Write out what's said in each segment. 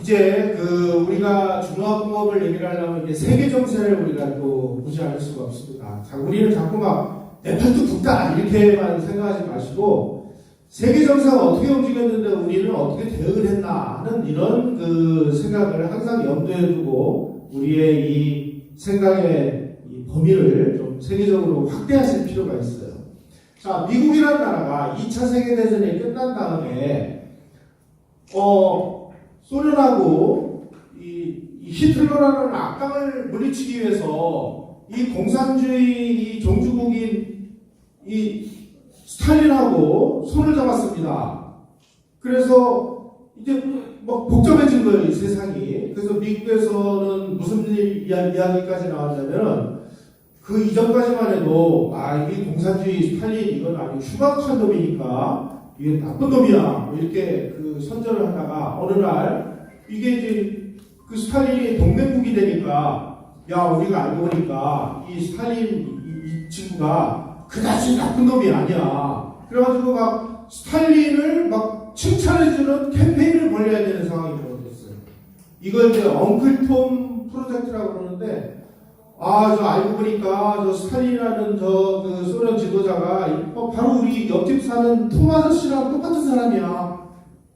이제 우리가 중화공업을 얘기를 하려면 이게 세계 정세를 우리가 또 무시할 수가 없습니다. 자, 우리는 자꾸 막 네팔도 북다 이렇게만 생각하지 마시고 세계 정세가 어떻게 움직였는데 우리는 어떻게 대응을 했나 하는 이런 생각을 항상 염두에 두고 우리의 이 생각의 이 범위를 좀 세계적으로 확대하실 필요가 있어요. 자, 미국이라는 나라가 2차 세계대전이 끝난 다음에 소련하고 이 히틀러라는 악당을 물리치기 위해서 이 공산주의 이 종주국인 이 스탈린하고 손을 잡았습니다. 그래서 이제 막 복잡해진 거예요, 이 세상이. 그래서 미국에서는 무슨 이야기까지 나왔냐면 그 이전까지만 해도 이 공산주의 스탈린 이건 아주 흉악한 놈이니까 이게 나쁜 놈이야 뭐 이렇게 선전을 하다가 어느 날 이게 이제 스탈린이 동맹국이 되니까 야 우리가 알고 보니까 이 스탈린 이 친구가 그다지 나쁜 놈이 아니야. 그래가지고 막 스탈린을 막 칭찬해주는 캠페인을 벌여야 되는 상황이 벌어졌어요. 이걸 이제 엉클톰 프로젝트라고 그러는데 저 알고 보니까 저 스탈린이라는 소련 지도자가 바로 우리 옆집 사는 톰 아저씨랑 똑같은 사람이야.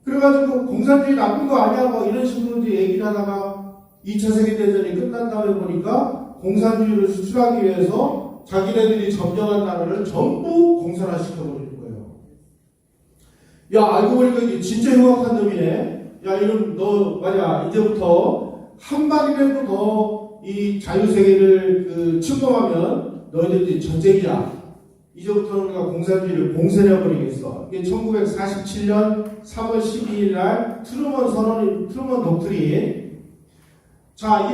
그래가지고 공산주의 나쁜 거 아니야 뭐 이런 식으로 이제 얘기를 하다가 2차 세계대전이 끝난 다음에 보니까 공산주의를 수출하기 위해서 자기네들이 점령한 나라를 전부 공산화시켜버리는 거예요. 야 알고 보니까 이게 진짜 흉악한 놈이네. 야 이런 너 말이야 이제부터 한 방이라도 더 이 자유세계를 침범하면 너희들이 전쟁이야. 이제부터는 우리가 공산주의를 공세해버리겠어. 이게 1947년 3월 12일 날 트루먼 독트린. 자,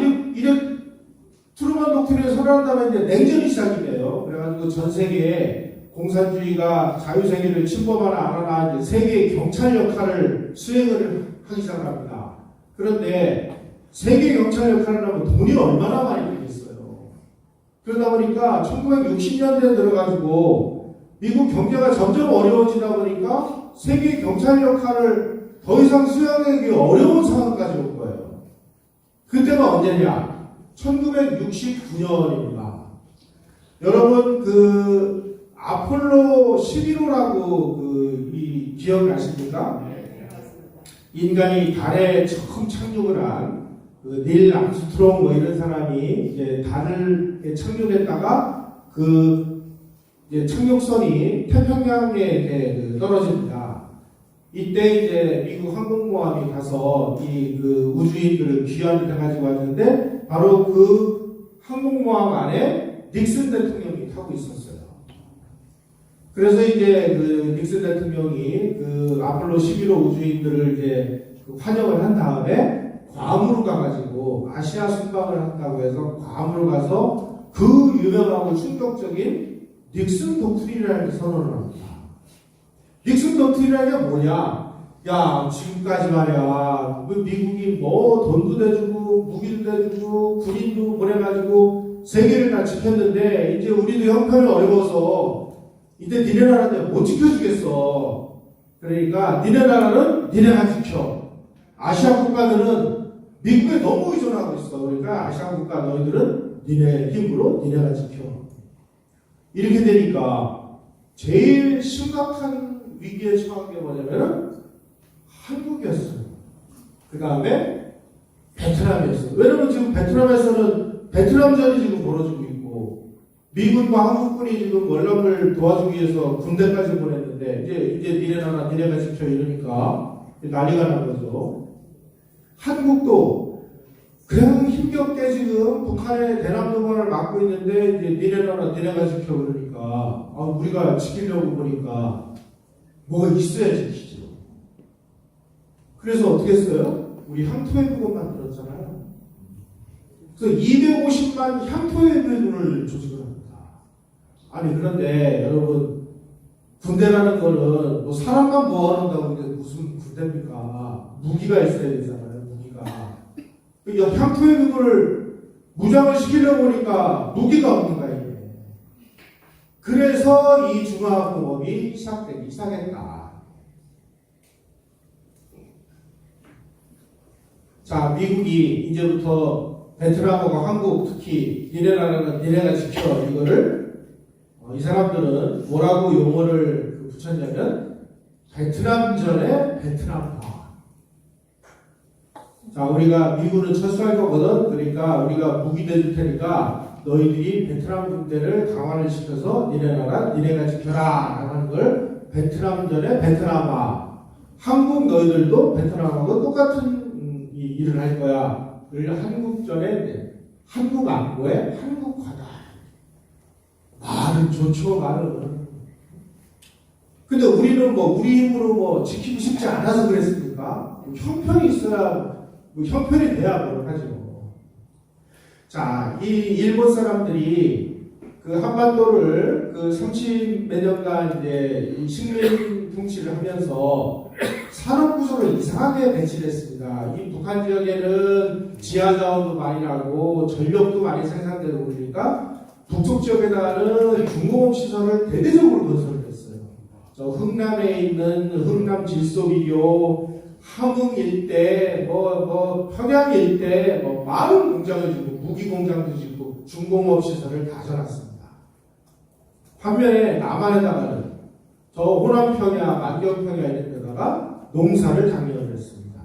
트루먼 독트린을 선언한 다음에 이제 냉전이 시작이 돼요. 그래가지고 전 세계에 공산주의가 자유세계를 침범하나 안 하나 이제 세계의 경찰 역할을 수행을 하기 시작합니다. 그런데 세계 경찰 역할을 하면 돈이 얼마나 많이 들겠어요. 그러다 보니까 1960년대에 들어가지고 미국 경제가 점점 어려워지다 보니까 세계 경찰 역할을 더 이상 수행하기 어려운 상황까지 온 거예요. 그때가 언제냐? 1969년입니다. 여러분 아폴로 11호라고 이 기억나십니까? 인간이 달에 처음 착륙을 한 닐 암스트롱 뭐 이런 사람이 이제 달을 착륙했다가 이제 착륙선이 태평양에 이렇게 떨어집니다. 이때 이제 미국 항공모함이 가서 이 우주인들을 귀환을 해가지고 왔는데 바로 항공모함 안에 닉슨 대통령이 타고 있었어요. 그래서 이제 닉슨 대통령이 아폴로 11호 우주인들을 이제 환영을 한 다음에 괌으로 가가지고 아시아 순방을 한다고 해서 괌으로 가서 유명하고 충격적인 닉슨 독트린이라는 선언을 합니다. 닉슨 독트린이라는 게 뭐냐? 야 지금까지 말이야 미국이 뭐 돈도 내주고 무기도 내주고 군인도 보내가지고 세계를 다 지켰는데 이제 우리도 형편이 어려워서 이제 니네 나라한테 못 지켜주겠어. 그러니까 니네 나라는 니네가 지켜. 아시아 국가들은 미국에 너무 의존하고 있어. 그러니까 아시아 국가 너희들은 니네 힘으로 니네가 지켜. 이렇게 되니까 제일 심각한 위기에 처한 게 뭐냐면 한국이었어요. 그 다음에 베트남이었어요. 왜냐면 지금 베트남에서는 베트남전이 지금 벌어지고 있고 미군과 한국군이 지금 월남을 도와주기 위해서 군대까지 보냈는데 이제 니네 나라 니네가 지켜 이러니까 난리가 난 거죠. 한국도 그냥 힘겹게 지금 북한의 대남도발을 막고 있는데 이제 니네 나라 니네가 지켜 그러니까 우리가 지키려고 보니까 뭐가 있어야 지키죠. 그래서 어떻게 했어요? 우리 향토해부군 만들었잖아요. 그래서 250만 향토해부군을 조직을 합니다. 아니 그런데 여러분 군대라는 거는 뭐 사람만 모아놓는다고 이게 무슨 군대입니까? 무기가 있어야 되잖아요. 향토해부군을 무장을 시키려고 보니까 무기가 없는 거예요. 그래서 이 중화공업이 시작되기 시작했다. 자, 미국이 이제부터 베트남하고 한국 특히 니네 나라는 니네가 지켜 이거를 이 사람들은 뭐라고 용어를 붙였냐면 베트남전의 베트남화. 자, 우리가 미국은 철수할 거거든. 그러니까 우리가 무기 대줄 테니까 너희들이 베트남 군대를 강화를 시켜서 니네 나라 니네가 지켜라 라는 걸 베트남전의 베트남화. 한국 너희들도 베트남하고 똑같은 이 일을 할 거야. 그걸 한국전에 한국 안보에 한국화다. 말은 좋죠, 말은. 근데 우리는 뭐 우리 힘으로 뭐 지키고 싶지 않아서 그랬습니까? 형편이 있어야 뭐 형편이 돼야 뭘 하죠. 자, 이 일본 사람들이 그 한반도를 그 30몇 년간 이제 식민 통치를 하면서 산업 구조를 이상하게 배치를 했습니다. 이 북한 지역에는 지하 자원도 많이 나고 전력도 많이 생산되고 그러니까 북쪽 지역에다가는 중공업 시설을 대대적으로 건설을 했어요. 저 흥남에 있는 흥남 질소비료, 함흥 일대, 평양 일대, 많은 공장을 짓고 무기 공장도 짓고 중공업 시설을 다 져놨습니다. 반면에 남한에다가는 저 호남평야, 만경평야 이런 데다가 농사를 장려를 했습니다.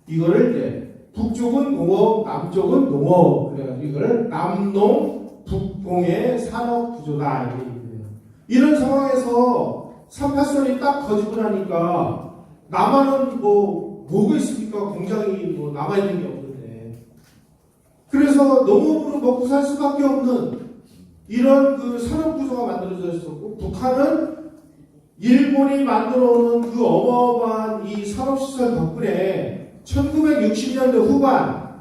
이거를 이제 북쪽은 농업, 남쪽은 농업, 그래가지고 이걸 남농, 북공의 산업 구조다 이렇게 얘기해요. 이런 상황에서 3·8선이 딱 거지고 나니까 남한은 뭐가 있습니까? 공장이 뭐 남아있는 게 없는데. 그래서 농업으로 먹고 살 수밖에 없는 이런 그 산업구조가 만들어져 있었고, 북한은 일본이 만들어 오는 그 어마어마한 이 산업시설 덕분에 1960년대 후반,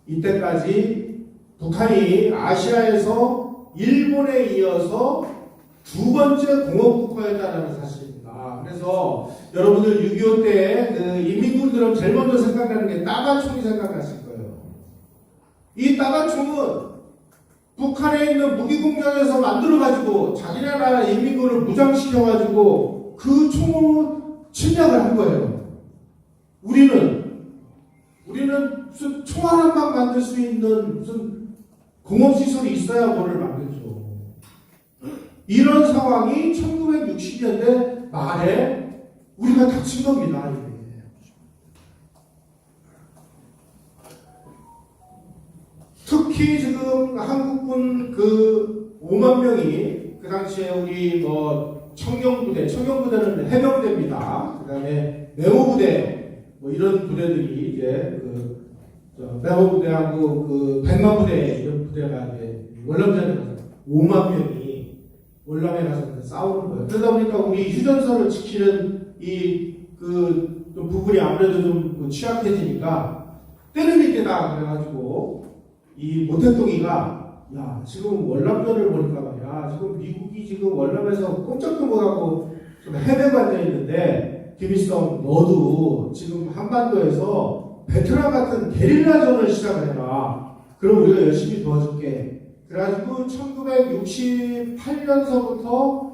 이때까지 북한이 아시아에서 일본에 이어서 두 번째 공업국가였다는 사실입니다. 그래서 여러분들 6.25 때 그 인민군들은 제일 먼저 생각나는 게 따가총이 생각나실 거예요. 이 따가총은 북한에 있는 무기공장에서 만들어가지고 자기네 나라 인민군을 무장시켜가지고 그 총으로 침략을 한 거예요. 우리는 무슨 총 하나만 만들 수 있는 무슨 공업시설이 있어야 뭐를 만들죠. 이런 상황이 1960년대 말에 우리가 닥친 겁니다. 특히 지금 한국군 그 5만 명이 그 당시에 우리 청경부대는 해병대입니다. 그 다음에 메모부대 이런 부대들이 이제 메모부대하고 그 100만 부대 이런 부대가 이제 월남전에 가서 5만 명이 월남에 가서 싸우는 거예요. 그러다 보니까 우리 휴전선을 지키는 좀 부분이 아무래도 좀 취약해지니까 때를 잇게다 그래가지고 이 모택동이가 야 지금 월남전을 보니까 말이야 지금 미국이 지금 월남에서 꼼짝도 못하고 좀 헤매고 앉아있는데 김일성 너도 지금 한반도에서 베트남 같은 게릴라전을 시작해라. 그럼 우리가 열심히 도와줄게. 그래가지고 1968년서부터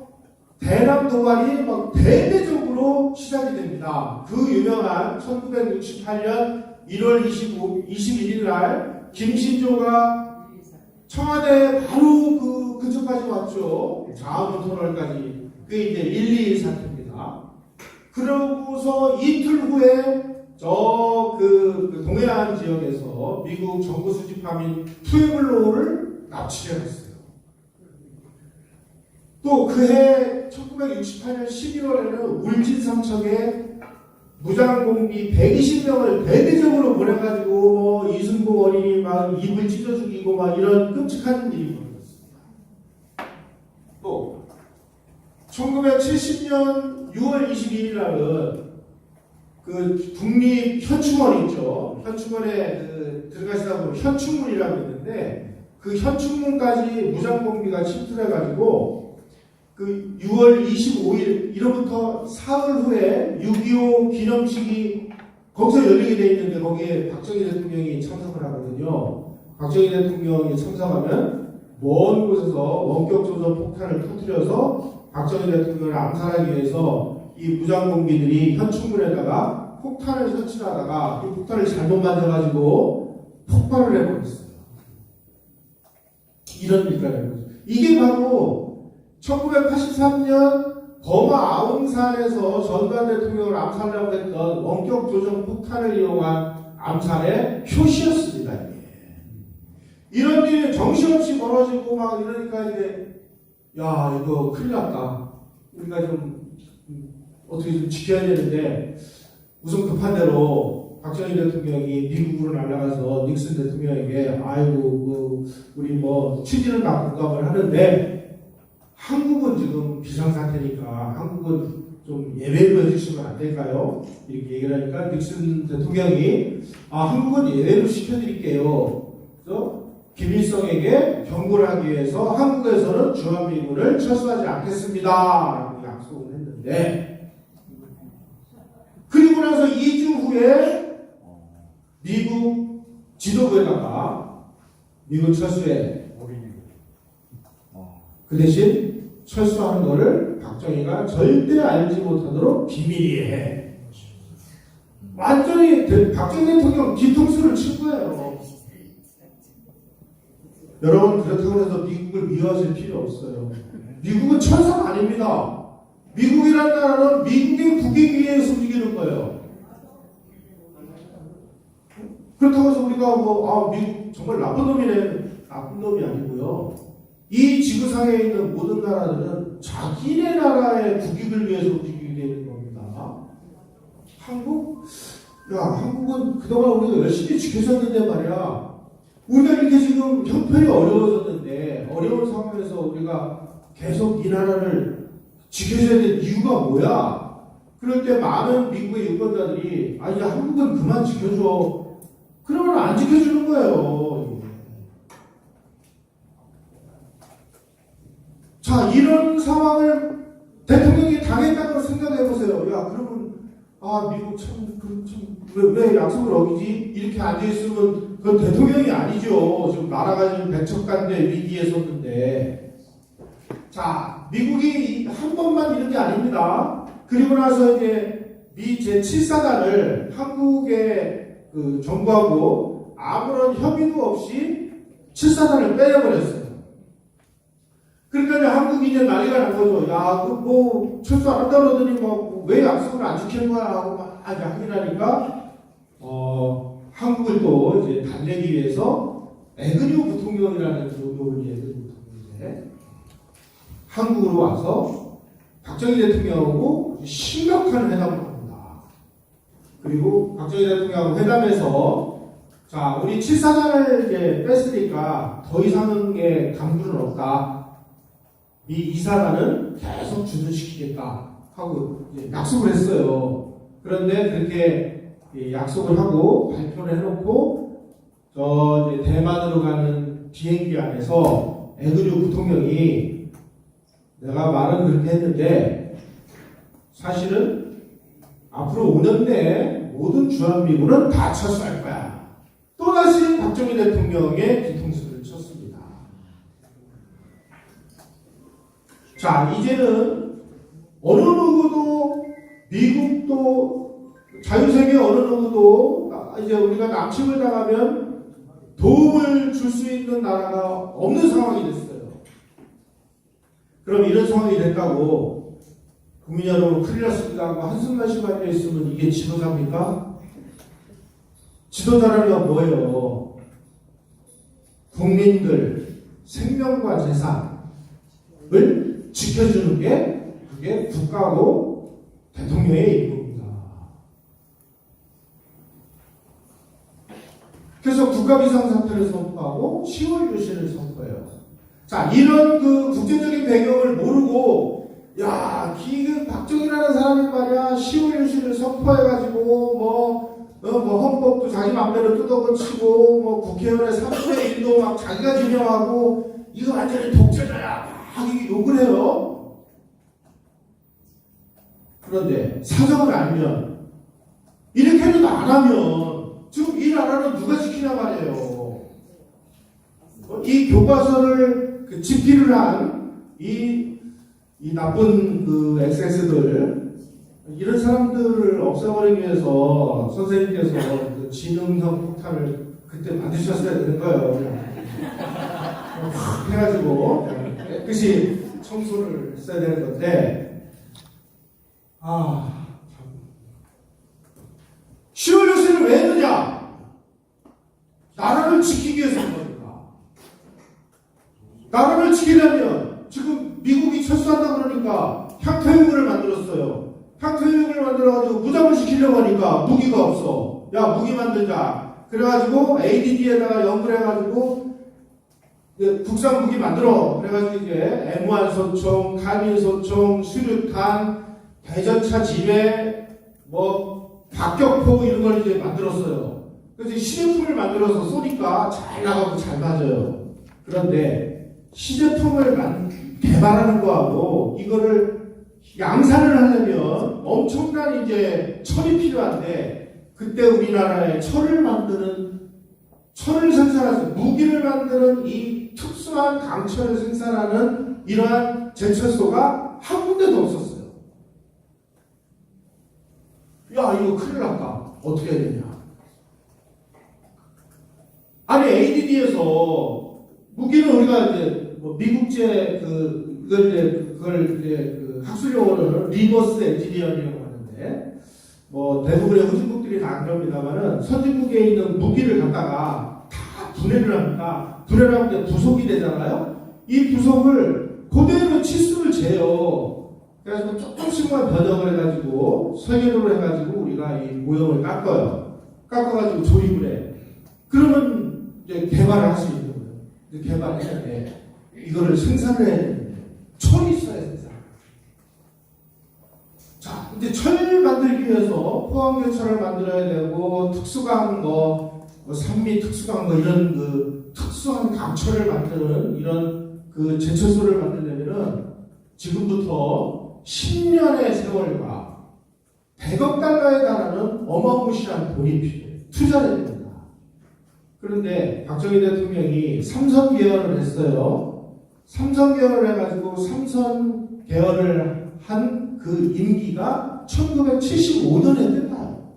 대남 도발이 막 대대적으로 시작이 됩니다. 그 유명한 1968년 1월 21일 날 김신조가 청와대 바로 그 근처까지 왔죠. 자원 터널까지. 그게 이제 1·2 사태입니다. 그러고서 이틀 후에 그 동해안 지역에서 미국 정부 수집함인 푸에블로를 납치를 했어요. 또 그해 1968년 11월에는 울진 삼척에 무장공비 120명을 대대적으로 보내가지고 이승복 어린이 막 입을 찢어 죽이고 막 이런 끔찍한 일이 벌어졌습니다. 또 1970년 6월 22일 날은 그 국립현충원 있죠. 현충원에 들어가시다 보면 현충문이라고 있는데 그 현충문까지 무장공비가 침투해가지고 그 6월 25일 이로부터 사흘 후에 6.25 기념식이 거기서 열리게 돼 있는데 거기에 박정희 대통령이 참석을 하거든요. 박정희 대통령이 참석하면 먼 곳에서 원격조선 폭탄을 터뜨려서 박정희 대통령을 암살하기 위해서 이 무장공비들이 현충문에다가 폭탄을 설치하다가 이 폭탄을 잘못 만져가지고 폭발을 해버렸어요. 이런 일까지 거죠. 이게 바로 1983년 버마 아웅산에서 전두환 대통령을 암살하려고 했던 원격 조정 폭탄을 이용한 암살의 표시였습니다. 이런 일이 정신없이 벌어지고 막 이러니까 이제 야 이거 큰일 났다. 우리가 좀 어떻게 좀 지켜야 되는데 우선 급한 대로 박정희 대통령이 미국으로 날아가서 닉슨 대통령에게 아이고 우리 뭐 취지는 다 공감을 하는데 한국은 지금 비상사태니까 한국은 좀 예외로 해주시면 안 될까요? 이렇게 얘기를 하니까 닉슨 대통령이 한국은 예외로 시켜드릴게요. 그래서 김일성에게 경고를 하기 위해서 한국에서는 주한미군을 철수하지 않겠습니다. 라고 약속을 했는데 그리고 나서 2주 후에 미국 지도부에다가 미군 철수에 그 대신 철수하는 거를 박정희가 절대 알지 못하도록 비밀리에 해. 완전히 박정희 대통령 뒤통수를 친 거예요. 여러분 그렇다고 해서 미국을 미워하실 필요 없어요. 미국은 천사가 아닙니다. 미국이라는 나라는 미국의 국익 위해서 움직이는 거예요. 그렇다고 해서 우리가 미국 정말 나쁜 놈이네. 나쁜 놈이 아니고요. 이 지구상에 있는 모든 나라들은 자기네 나라의 국익을 위해서 움직이게 되는 겁니다. 한국은 그동안 우리가 열심히 지켜줬는데 말이야. 우리가 이렇게 지금 형편이 어려워졌는데 어려운 상황에서 우리가 계속 이 나라를 지켜줘야 되는 이유가 뭐야? 그럴 때 많은 미국의 유권자들이 이제 한국은 그만 지켜줘. 그러면 안 지켜주는 거예요. 자, 이런 상황을 대통령이 당했다고 생각해보세요. 야, 그러면 미국 왜 약속을 어기지? 이렇게 앉아있으면 그건 대통령이 아니죠. 지금 나라가 지금 백척간대 위기에 섰는데. 자, 미국이 한 번만 이런 게 아닙니다. 그리고 나서 이제 미 제7사단을 한국의 그 정부하고 아무런 협의도 없이 7사단을 빼내버렸어요. 그러니까 이제 한국이 이제 난리가 난 거죠. 야, 철수 안 한다 그러더니 왜 약속을 안 지키는 거야? 하고 막 확인하니까, 한국을 또 이제 달래기 위해서 에그뉴 부통령이라는 분이 에그뉴 부통령인데, 한국으로 와서 박정희 대통령하고 심각한 회담을 합니다. 그리고 박정희 대통령하고 회담에서 자, 우리 7사단을 이제 뺐으니까 더 이상의 강구는 없다. 이 2사단은 계속 주둔시키겠다 하고 약속을 했어요. 그런데 그렇게 약속을 하고 발표를 해놓고 이제 대만으로 가는 비행기 안에서 에그뉴 부통령이 내가 말은 그렇게 했는데 사실은 앞으로 5년 내에 모든 주한미군은 다 철수할 거야. 또다시 박정희 대통령의 뒤통수를 쳤습니다. 자, 이제는 어느 누구도 미국도 자유세계 어느 누구도 이제 우리가 남침을 당하면 도움을 줄 수 있는 나라가 없는 상황이 됐어요. 그럼 이런 상황이 됐다고 국민 여러분 큰일 났습니다 하고 한숨만 쉬고 앉아있으면 이게 지도자입니까? 지도자라는 건 뭐예요? 국민들 생명과 재산을 지켜주는 게 그게 국가고 대통령의 임무입니다. 그래서 국가비상사태를 선포하고 10월 유신을 선포해요. 자, 이런 그 국제적인 배경을 모르고 그 박정희라는 사람이 말이야 10월 유신을 선포해가지고 헌법도 자기 맘대로 뜯어고치고 국회의원의 3분의 1도 막 자기가 지명하고 이거 완전히 독재자야 막 이게 욕을 해요. 그런데 사정을 알면 이렇게 해도 안 하면 지금 이 나라는 누가 지키냐 말이에요. 이 교과서를 집필을 한 이 나쁜 그 XX들 이런 사람들을 없애버리기 위해서 선생님께서 그 지능형 폭탄을 그때 만드셨어야 되는 거예요. 확 해가지고 깨끗이 청소를 했어야 되는 건데, 참. 10월 요새를 왜 했느냐? 나라를 지키기 위해서 한 거니까. 나라를 지키려면 지금 미국이 철수한다 그러니까 향토해역을 만들었어요. 향토해역을 만들어가지고 무장을 시키려고 하니까 무기가 없어. 야, 무기 만들자. 그래가지고 ADD에다가 연구를 해가지고 국산 무기 만들어. 그래가지고 이제 M1 소총, 카빈 소총, 수류탄, 대전차 지뢰, 박격포 이런 걸 이제 만들었어요. 그래서 시제품을 만들어서 쏘니까 잘 나가고 잘 맞아요. 그런데 시제품을 개발하는 거하고 이거를 양산을 하려면 엄청난 이제 철이 필요한데, 그때 우리나라에 철을 생산해서 무기를 만드는 이 특수한 강철을 생산하는 이러한 제철소가 한 군데도 없었어요. 야, 이거 큰일 났다. 어떻게 해야 되냐. 아니, ADD에서 무기는 우리가 이제 미국제 그걸 학술용어로는 리버스 엔지니어링이라고 하는데, 대부분의 후진국들이 다 그럽니다만은 선진국에 있는 무기를 갖다가 다 분해를 합니다. 분해를 하면 부속이 되잖아요. 이 부속을 그대로 치수를 재요. 그래서 조금씩만 변형을 해가지고 설계도를 해가지고 우리가 이 모형을 깎아요. 깎아가지고 조립을 해. 그러면 이제 개발을 할 수 있는 거예요. 개발해야 돼. 이거를 생산을 해야 되는데 철이 있어야 생산. 자, 이제 철을 만들기 위해서 포항제철을 만들어야 되고 특수강 산미 특수강 이런 그 특수한 강철을 만드는 이런 그 제철소를 만들려면은 지금부터 10년의 세월과 100억 달러에 달하는 어마무시한 돈이 필요해요. 투자를 해야 됩니다. 그런데 박정희 대통령이 삼선 개헌을 했어요. 삼선 개헌을 해가지고 삼선 개헌을 한 그 임기가 1975년에 끝나요.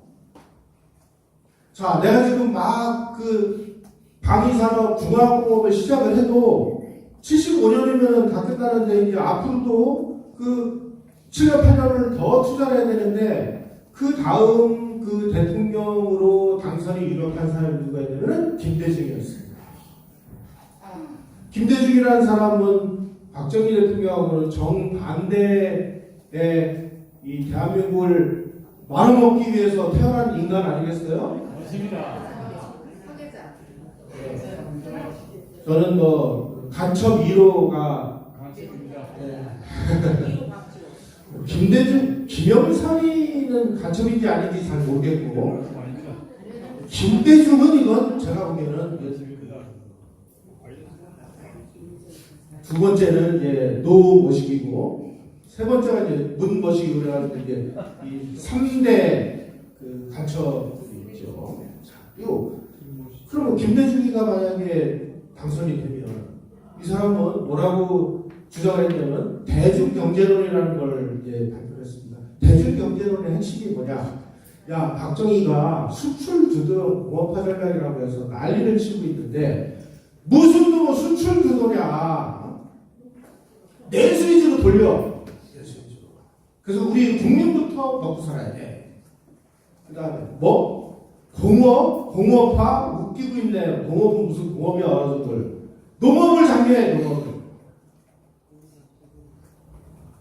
자, 내가 지금 막 그 방위산업 중화공업을 시작을 해도 75년이면 다 끝나는데 이제 앞으로도 그 7년 8년을 더 투자를 해야 되는데, 그 다음 그 대통령으로 당선이 유력한 사람이 누가 있냐면 김대중이었습니다. 김대중이라는 사람은 박정희 대통령하고는 정반대의 이 대한민국을 말아먹기 위해서 태어난 인간 아니겠어요? 맞습니다. 저는 간첩 1호가 김대중, 김영삼이는 간첩인지 아닌지 잘 모르겠고, 김대중은 이건 제가 보기에는 두 번째는 이제 노 머시기고, 세 번째가 이제 문 머시기 그래가지고 이제 이 3대 그 간첩이 있죠. 자, 그러면 김대중이가 만약에 당선이 되면 이 사람은 뭐라고 주장을 했냐면 대중경제론이라는 걸 이제 발표했습니다. 대중경제론의 핵심이 뭐냐? 야, 박정희가 수출주도 공업화 전략이라고 해서 난리를 치고 있는데 무슨 놈의 수출주도냐? 내수 위주로 돌려. 내수 위주로. 그래서 우리 국민부터 먹고 살아야 돼. 그 다음에 공업화 웃기고 있네. 공업은 무슨 공업이야, 어른들. 농업을 장려해, 농업을.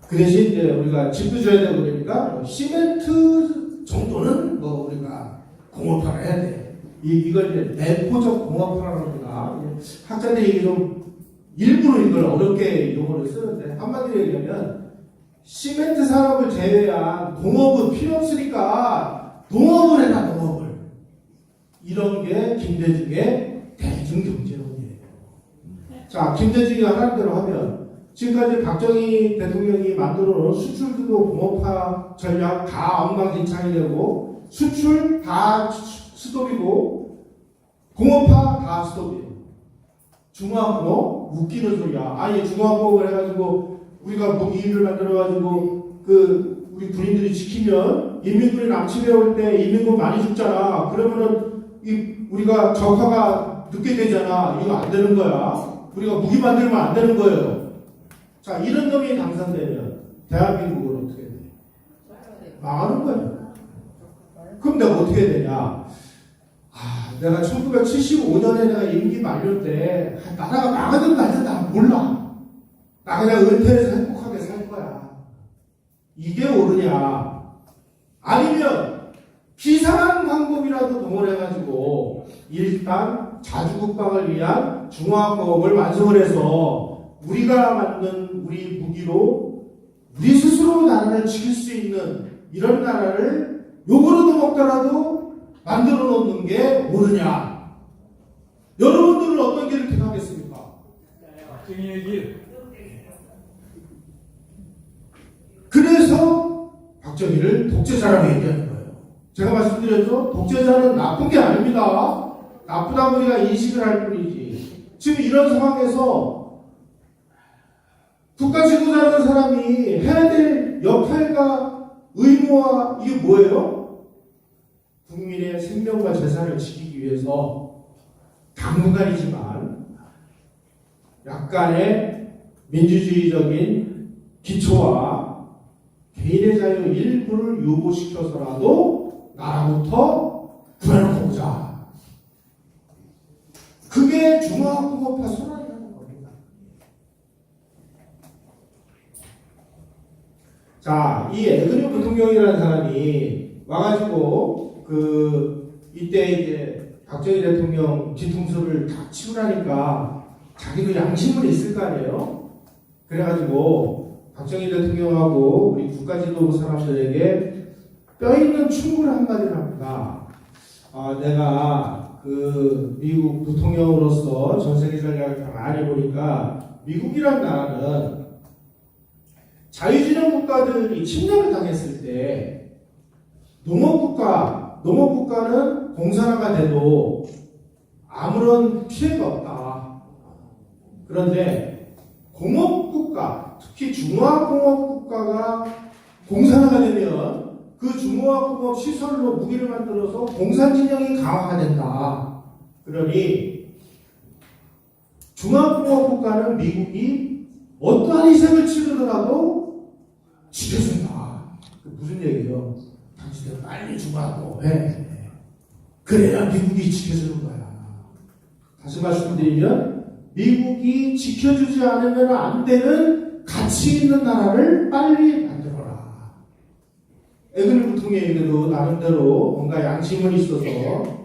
그 대신 이제 우리가 집도 줘야 되고 그러니까 시멘트 정도는 우리가 공업화를 해야 돼. 이걸 이제 내포적 공업화라고 합니다. 학자들이 좀 일부러 이걸 어렵게 용어를 쓰는데, 한마디로 얘기하면 시멘트 산업을 제외한 공업은 필요 없으니까 농업을 해라, 농업을. 이런 게 김대중의 대중경제론이에요. 자, 김대중이가 하는 대로 하면 지금까지 박정희 대통령이 만들어 놓은 수출주도 공업화 전략 다 엉망진창이 되고, 수출 다 스톱이고 공업화 다 스톱이에요. 중화공업 웃기는 소리야. 아니 중화공업을 해가지고 우리가 무기를 만들어가지고 우리 군인들이 지키면 인민군이 남침해 올 때 인민군 많이 죽잖아. 그러면은 우리가 적화가 늦게 되잖아. 이거 안 되는 거야. 우리가 무기 만들면 안 되는 거예요. 자, 이런 놈이 당선되면 대한민국은 어떻게 돼? 망하는 거예요. 그럼 내가 어떻게 해야 되냐? 내가 1975년에 내가 임기 만료 때 나라가 망하든 말든 나 몰라. 나 그냥 은퇴해서 행복하게 살 거야. 이게 옳으냐? 아니면 비상한 방법이라도 동원해가지고 일단 자주국방을 위한 중화학법을 완성을 해서 우리가 만든 우리 무기로 우리 스스로 나라를 지킬 수 있는 이런 나라를 요거로도 먹더라도 만들어 놓는 게 옳으냐? 여러분들은 어떤 길을 택하겠습니까? 박정희의 길. 그래서 박정희를 독재자라고 얘기하는 거예요. 제가 말씀드렸죠? 독재자는 나쁜 게 아닙니다. 나쁘다고 우리가 인식을 할 뿐이지. 지금 이런 상황에서 국가 지도자라는 사람이 해야 될 역할과 의무와 이게 뭐예요? 국민의 생명과 재산을 지키기 위해서 당분간이지만 약간의 민주주의적인 기초와 개인의 자유 일부를 유보시켜서라도 나라부터 구해놓고 보자. 그게 중화학공업화 선언이라는 겁니다. 자, 이 에그뉴 부통령이라는 사람이 와가지고 이때 이제 박정희 대통령 뒤통수를 다 치고 나니까 자기도 양심은 있을 거 아니에요? 그래가지고 박정희 대통령하고 우리 국가지도부 사람들에게 뼈 있는 충고를 한마디를 합니다. 내가 미국 부통령으로서 전 세계 전략을 가만히 보니까 미국이란 나라는 자유진영 국가들이 침략을 당했을 때 농업국가는 공산화가 돼도 아무런 피해가 없다. 그런데 공업국가, 특히 중화공업국가가 공산화가 되면 그 중화공업 시설로 무기를 만들어서 공산진영이 강화가 된다. 그러니 중화공업국가는 미국이 어떠한 희생을 치르더라도 지켜준다. 무슨 얘기예요? 당신들 빨리 중화하고 해. 그래야 미국이 지켜주는 거야. 다시 말씀드리면 미국이 지켜주지 않으면 안 되는 가치 있는 나라를 빨리 만들어라. 에그뉴 부통령에게도 나름대로 뭔가 양심은 있어서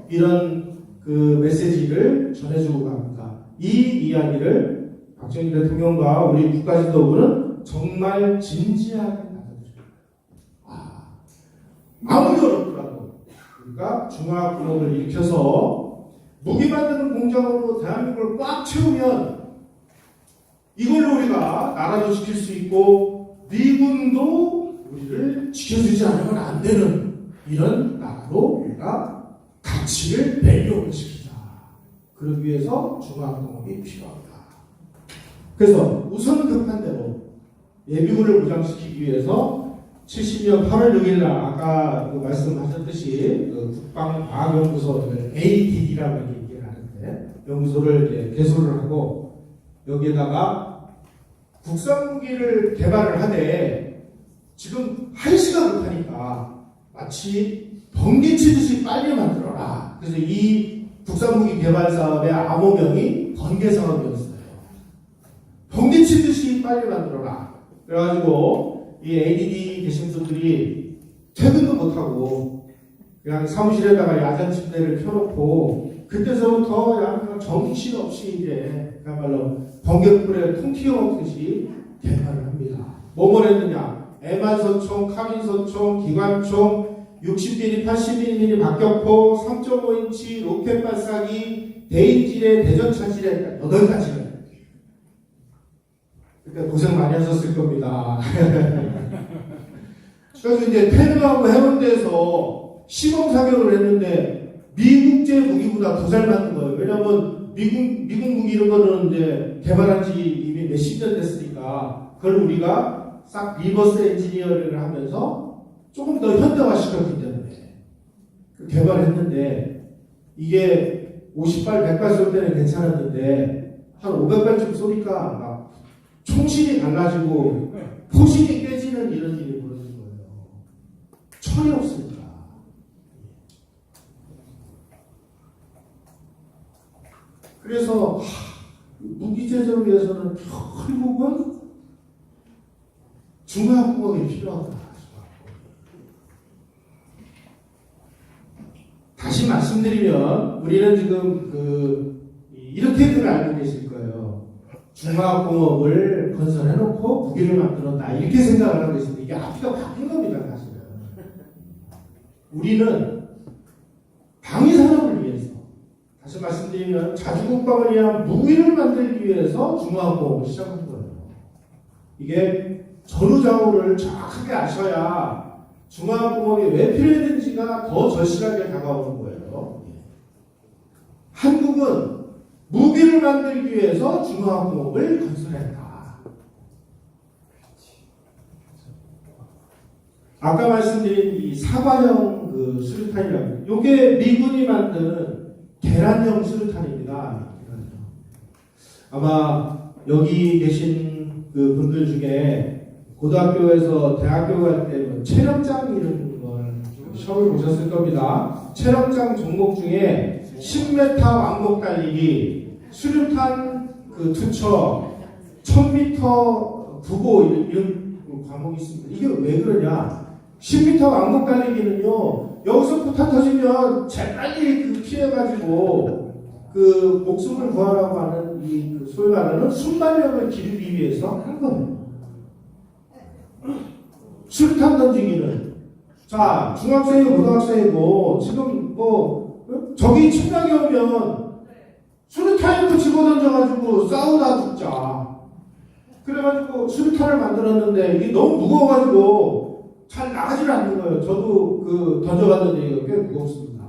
이런 메시지를 전해주고 갑니다. 이 이야기를 박정희 대통령과 우리 국가지도부는 정말 진지하게 아무리 어렵더라도 그러니까 중화공업을 일으켜서 무기 만드는 공장으로 대한민국을 꽉 채우면 이걸로 우리가 나라도 지킬 수 있고 미군도 우리를 지켜주지 않으면 안 되는 이런 나라로 우리가 가치를 밸류를 시키자. 그러기 위해서 중화공업이 필요합니다. 그래서 우선 급한 대로 예비군을 무장시키기 위해서 70년 8월 6일 날 아까 말씀하셨듯이 국방과학연구소 ADD라고 얘기를 하는데 연구소를 이제 개소를 하고 여기에다가 국산무기를 개발을 하되 지금 1시가 급하니까 마치 번개치듯이 빨리 만들어라. 그래서 이 국산무기 개발 사업의 암호명이 번개사업이었어요. 번개치듯이 빨리 만들어라. 그래가지고 이 ADD 계신 분들이 퇴근도 못하고 그냥 사무실에다가 야전 침대를 펴놓고 그때서부터 그냥 정신없이 이제 그야말로 번개불에 통 튀어먹듯이 개발을 합니다. 뭐뭘 했느냐? 애만소총, 카빈소총, 기관총, 60mm, 80mm 박격포, 3.5인치 로켓 발사기, 대인지뢰, 대전차지뢰 8가지를. 그때 고생 많이 하셨을 겁니다. 그래서 이제 태릉하고 해운대에서 시범 사격을 했는데 미국제 무기보다 더 잘 맞는 거예요. 왜냐하면 미국 무기 이런 거는 이제 개발한 지 이미 몇십 년 됐으니까 그걸 우리가 싹 리버스 엔지니어링을 하면서 조금 더 현대화시켰기 때문에 개발했는데 이게 50발, 100발 쏠 때는 괜찮았는데 한 500발쯤 쏘니까 막 총신이 달라지고 포신이 깨지는 이런 일이 벌어진 거예요. 철이 없으니까. 그래서 무기 제조를 위해서는 결국은 중화학공업이 필요하다. 다시 말씀드리면 우리는 지금 이렇게들 알고 계실 거예요. 중화학공업을 건설해놓고 무기를 만들었다 이렇게 생각을 하고 있습니다. 이게 앞뒤가 바뀐 겁니다, 사실은. 우리는 방위산업을 위해서, 다시 말씀드리면 자주국방을 위한 무기를 만들기 위해서 중화학공업을 시작한 거예요. 이게 전후좌우를 정확하게 아셔야 중화학공업이 왜 필요했는지가 더 절실하게 다가오는 거예요. 한국은 무기를 만들기 위해서 중화학공업을 건설했다. 아까 말씀드린 이 사과형 수류탄이라고, 이게 미군이 만든 계란형 수류탄입니다. 아마 여기 계신 그 분들 중에 고등학교에서 대학교 갈 때 체력장 이런 걸 시험을 보셨을 겁니다. 체력장 종목 중에 10m 왕복 달리기, 수류탄 투척, 1000m 구보 이런 과목이 있습니다. 이게 왜 그러냐? 10m 왕복 달리기는요, 여기서 포탄 터지면 재빨리 피해가지고 목숨을 구하라고 하는 소위 말하는 순발력을 기르기 위해서 한 거예요. 수류탄 던지기는, 자, 중학생이고 고등학생이고 지금 적이 침략이 오면 수류탄을 집어 던져가지고 싸우다 죽자. 그래가지고 수류탄을 만들었는데 이게 너무 무거워가지고 잘 나가질 않는 거예요. 저도 던져봤는데 이거 꽤 무겁습니다.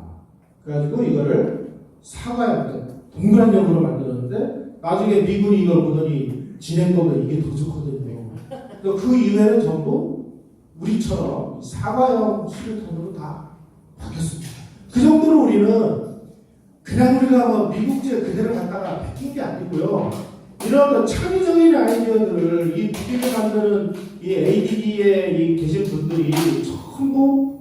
그래가지고 이거를 사과형, 동그란 형으로 만들었는데 나중에 미군이 이걸 보더니 진행법에 이게 더 좋거든요. 그 이외에는 전부 우리처럼 사과형 수류탄으로 다 바뀌었습니다. 그 정도로 우리는 그냥 우리가 미국제 그대로 갖다가 베낀 게 아니고요. 이런 창의적인 아이디어들을 이 무기를 만드는 이 ADD에 계신 분들이 전부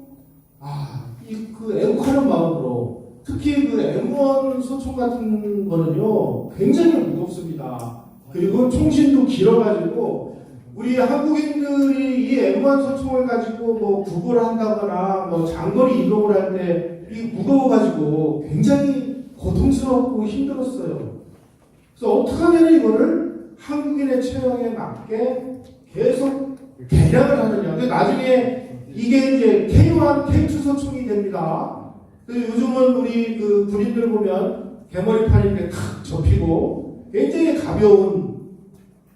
애국하는 마음으로, 특히 M1 소총 같은 거는요 굉장히 무겁습니다. 그리고 총신도 길어가지고 우리 한국인들이 이 M1 소총을 가지고 구보를 한다거나 장거리 이동을 할 때 이 무거워가지고 굉장히 고통스럽고 힘들었어요. 그래서 어떻게 하면 이거를 한국인의 체형에 맞게 계속 개량을 하느냐. 근데 나중에 이게 이제 K1, K2 소총이 됩니다. 요즘은 우리 군인들 보면 개머리판이 이렇게 탁 접히고 굉장히 가벼운,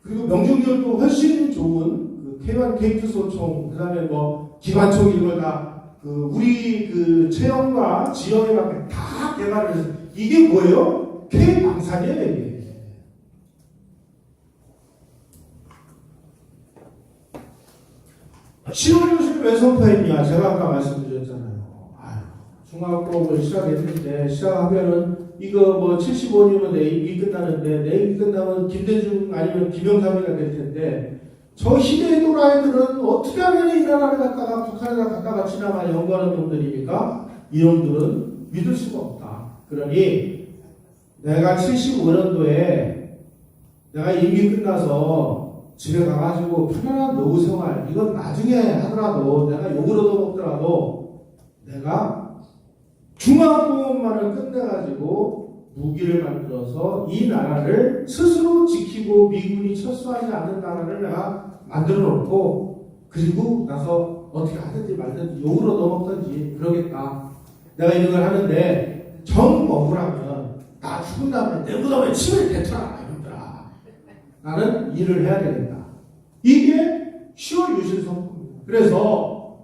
그리고 명중률도 훨씬 좋은 K1, K2 소총, 그 다음에 기관총 이런 걸 다 우리 체형과 지형에 맞게 다 개발을 해서, 이게 뭐예요? K 방산이에요, 이게. 시험교실을 왜 선포했냐? 제가 아까 말씀드렸잖아요. 중학교를 시작했는데, 시작하면은 이거 75년이면 내 임기 끝나는데, 내 임기 끝나면 김대중 아니면 김영삼이가 될 텐데, 저 시대의 또라이들은 어떻게 하면 이 나라를 갖다가 북한에다 갖다가 지나가 연구하는 놈들입니까? 이 놈들은 믿을 수가 없다. 그러니 내가 75년도에 내가 임기 끝나서 집에 가가지고 편안한 노후 생활, 이건 나중에 하더라도 내가 욕을 얻어먹더라도 내가 중화공업만을 끝내가지고 무기를 만들어서 이 나라를 스스로 지키고 미군이 철수하지 않는 나라를 내가 만들어 놓고, 그리고 나서 어떻게 하든지 말든지 욕을 얻어먹든지 그러겠다. 내가 이런 걸 하는데 정 억울하면 나 죽은 다음에 내 무덤에 침을 뱉어라 이놈들아. 나는 일을 해야 되겠다. 이게 10월 유신 선포입니다. 그래서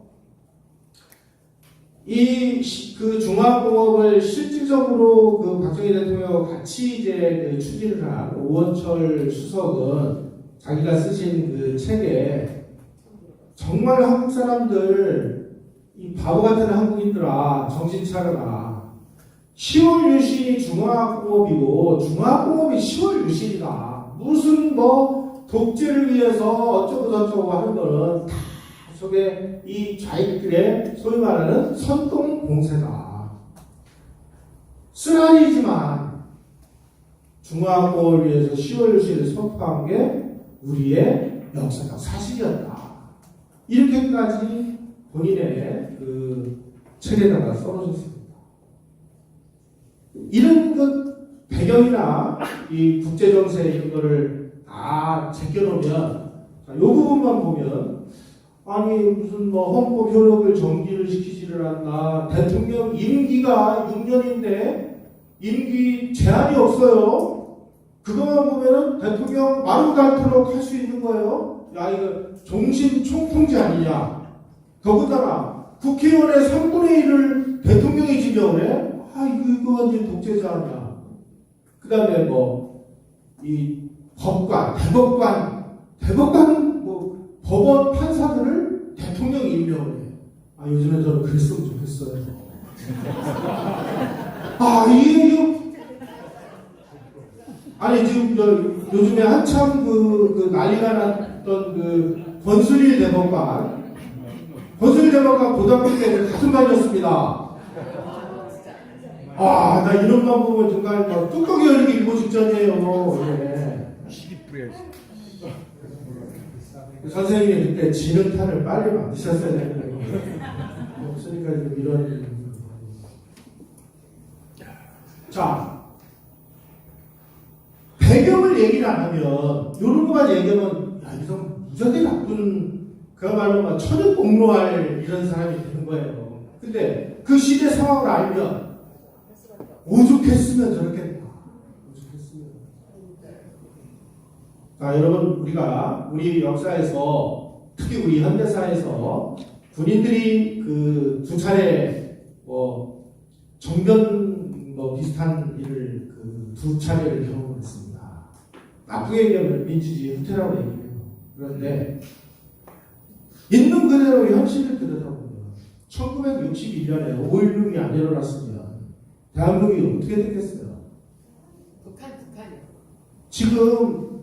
중화공업을 실질적으로 박정희 대통령과 같이 이제 추진을 한 오원철 수석은 자기가 쓰신 책에 정말 한국 사람들 이 바보 같은 한국인들아 정신 차려라. 10월 유신이 중화학공업이고 중화학공업이 10월 유신이다. 무슨 뭐 독재를 위해서 어쩌고 저쩌고 하는 거는 다 속에 이 좌익들의 소위 말하는 선동공세다. 쓰라리지만 중화학공업을 위해서 10월 유신을 선포한 게 우리의 역사적 사실이었다. 이렇게까지 본인의 그 책에다가 써놓으셨습니다. 이런 것 배경이나 이 국제정세 이런 거를 다 제껴놓으면 이 부분만 보면 아니 무슨 뭐 헌법 효력을 정지를 시키지를 않나. 대통령 임기가 6년인데 임기 제한이 없어요. 그것만 보면은 대통령 마루 닳도록 할 수 있는 거예요. 야 이거 종신 총통제 아니냐. 더군다나 국회의원의 3분의 1을 대통령이 지명을 해. 아 이거 완전 독재자 아니야. 그 다음에 뭐 이 법관, 대법관 뭐 법원 판사들을 대통령이 임명을 해. 아 요즘에 저는 그랬으면 좋겠어요. 아 이거 아니 지금 요즘에 한참 그 난리가 났던 그 권순일 대법관 고등학교 때 같은 반이었습니다. 아, 나 이런만 보면 정말 뭐 뚜껑이 열리기 일보 직전이에요. 예. 선생님이 그때 지는 탄을 빨리 만드셨어야 되는데 없으니까 좀 이런. 자, 배경을 얘기를 안 하면 이런 것만 얘기하면 야, 이 사람 무지하게 나쁜 그야말로 막 천연공로할 이런 사람이 되는 거예요. 근데 그 시대 상황을 알면 오죽했으면 저렇겠다. 오죽했으면. 자, 여러분 우리 역사에서 특히 우리 현대사에서 군인들이 그 두 차례 뭐 정변 뭐 비슷한 일을 그 두 차례를 경험했습니다. 나쁘게 얘기하면 민주주의 후퇴라고 얘기해요. 그런데 있는 그대로 현실을 들여다보면 1961년에 5.16이 안 일어났으면 대한민국이 어떻게 됐겠어요? 북한이요. 지금